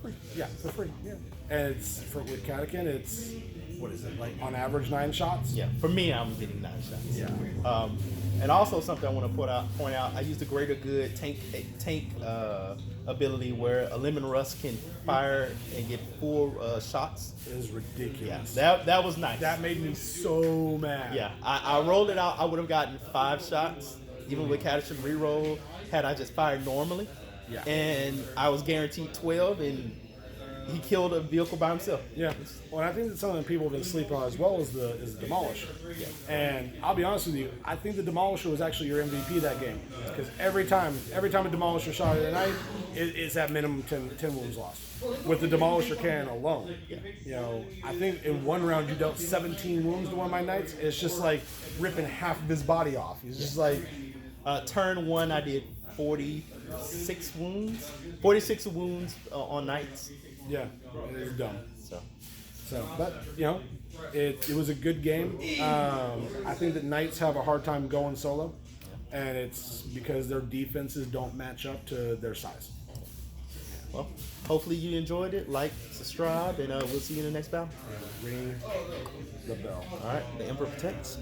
A: free.
B: Yeah, for free. Yeah. And it's with Catechin, it's what is it, like on average 9 shots?
A: Yeah. For me, I'm getting 9 shots.
B: Yeah.
A: And also something I want to point out. I used the greater good tank ability where a Lemon Rust can fire and get 4 shots.
B: It is ridiculous.
A: Yeah, that was nice.
B: That made me so mad.
A: Yeah, I rolled it out. I would have gotten 5 shots, even with Catechin reroll, had I just fired normally.
B: Yeah.
A: And I was guaranteed 12, and he killed a vehicle by himself.
B: Yeah. Well, and I think that something that people have been sleeping on as well is the Demolisher. Yeah. And I'll be honest with you, I think the Demolisher was actually your MVP that game, because every time a Demolisher shot at a knight, it's at minimum 10 wounds lost. With the Demolisher cannon alone, you know, I think in 1 round you dealt 17 wounds to one of my knights. It's just like ripping half of his body off. He's just like,
A: turn 1, I did 46 wounds. 46 wounds on knights.
B: yeah, it's dumb.
A: So
B: So, but you know, it was a good game. I think that Knights have a hard time going solo, and it's because their defenses don't match up to their size.
A: Well, hopefully you enjoyed it. Like, subscribe, and we'll see you in the next battle.
B: Ring the bell.
A: All right, the Emperor protects.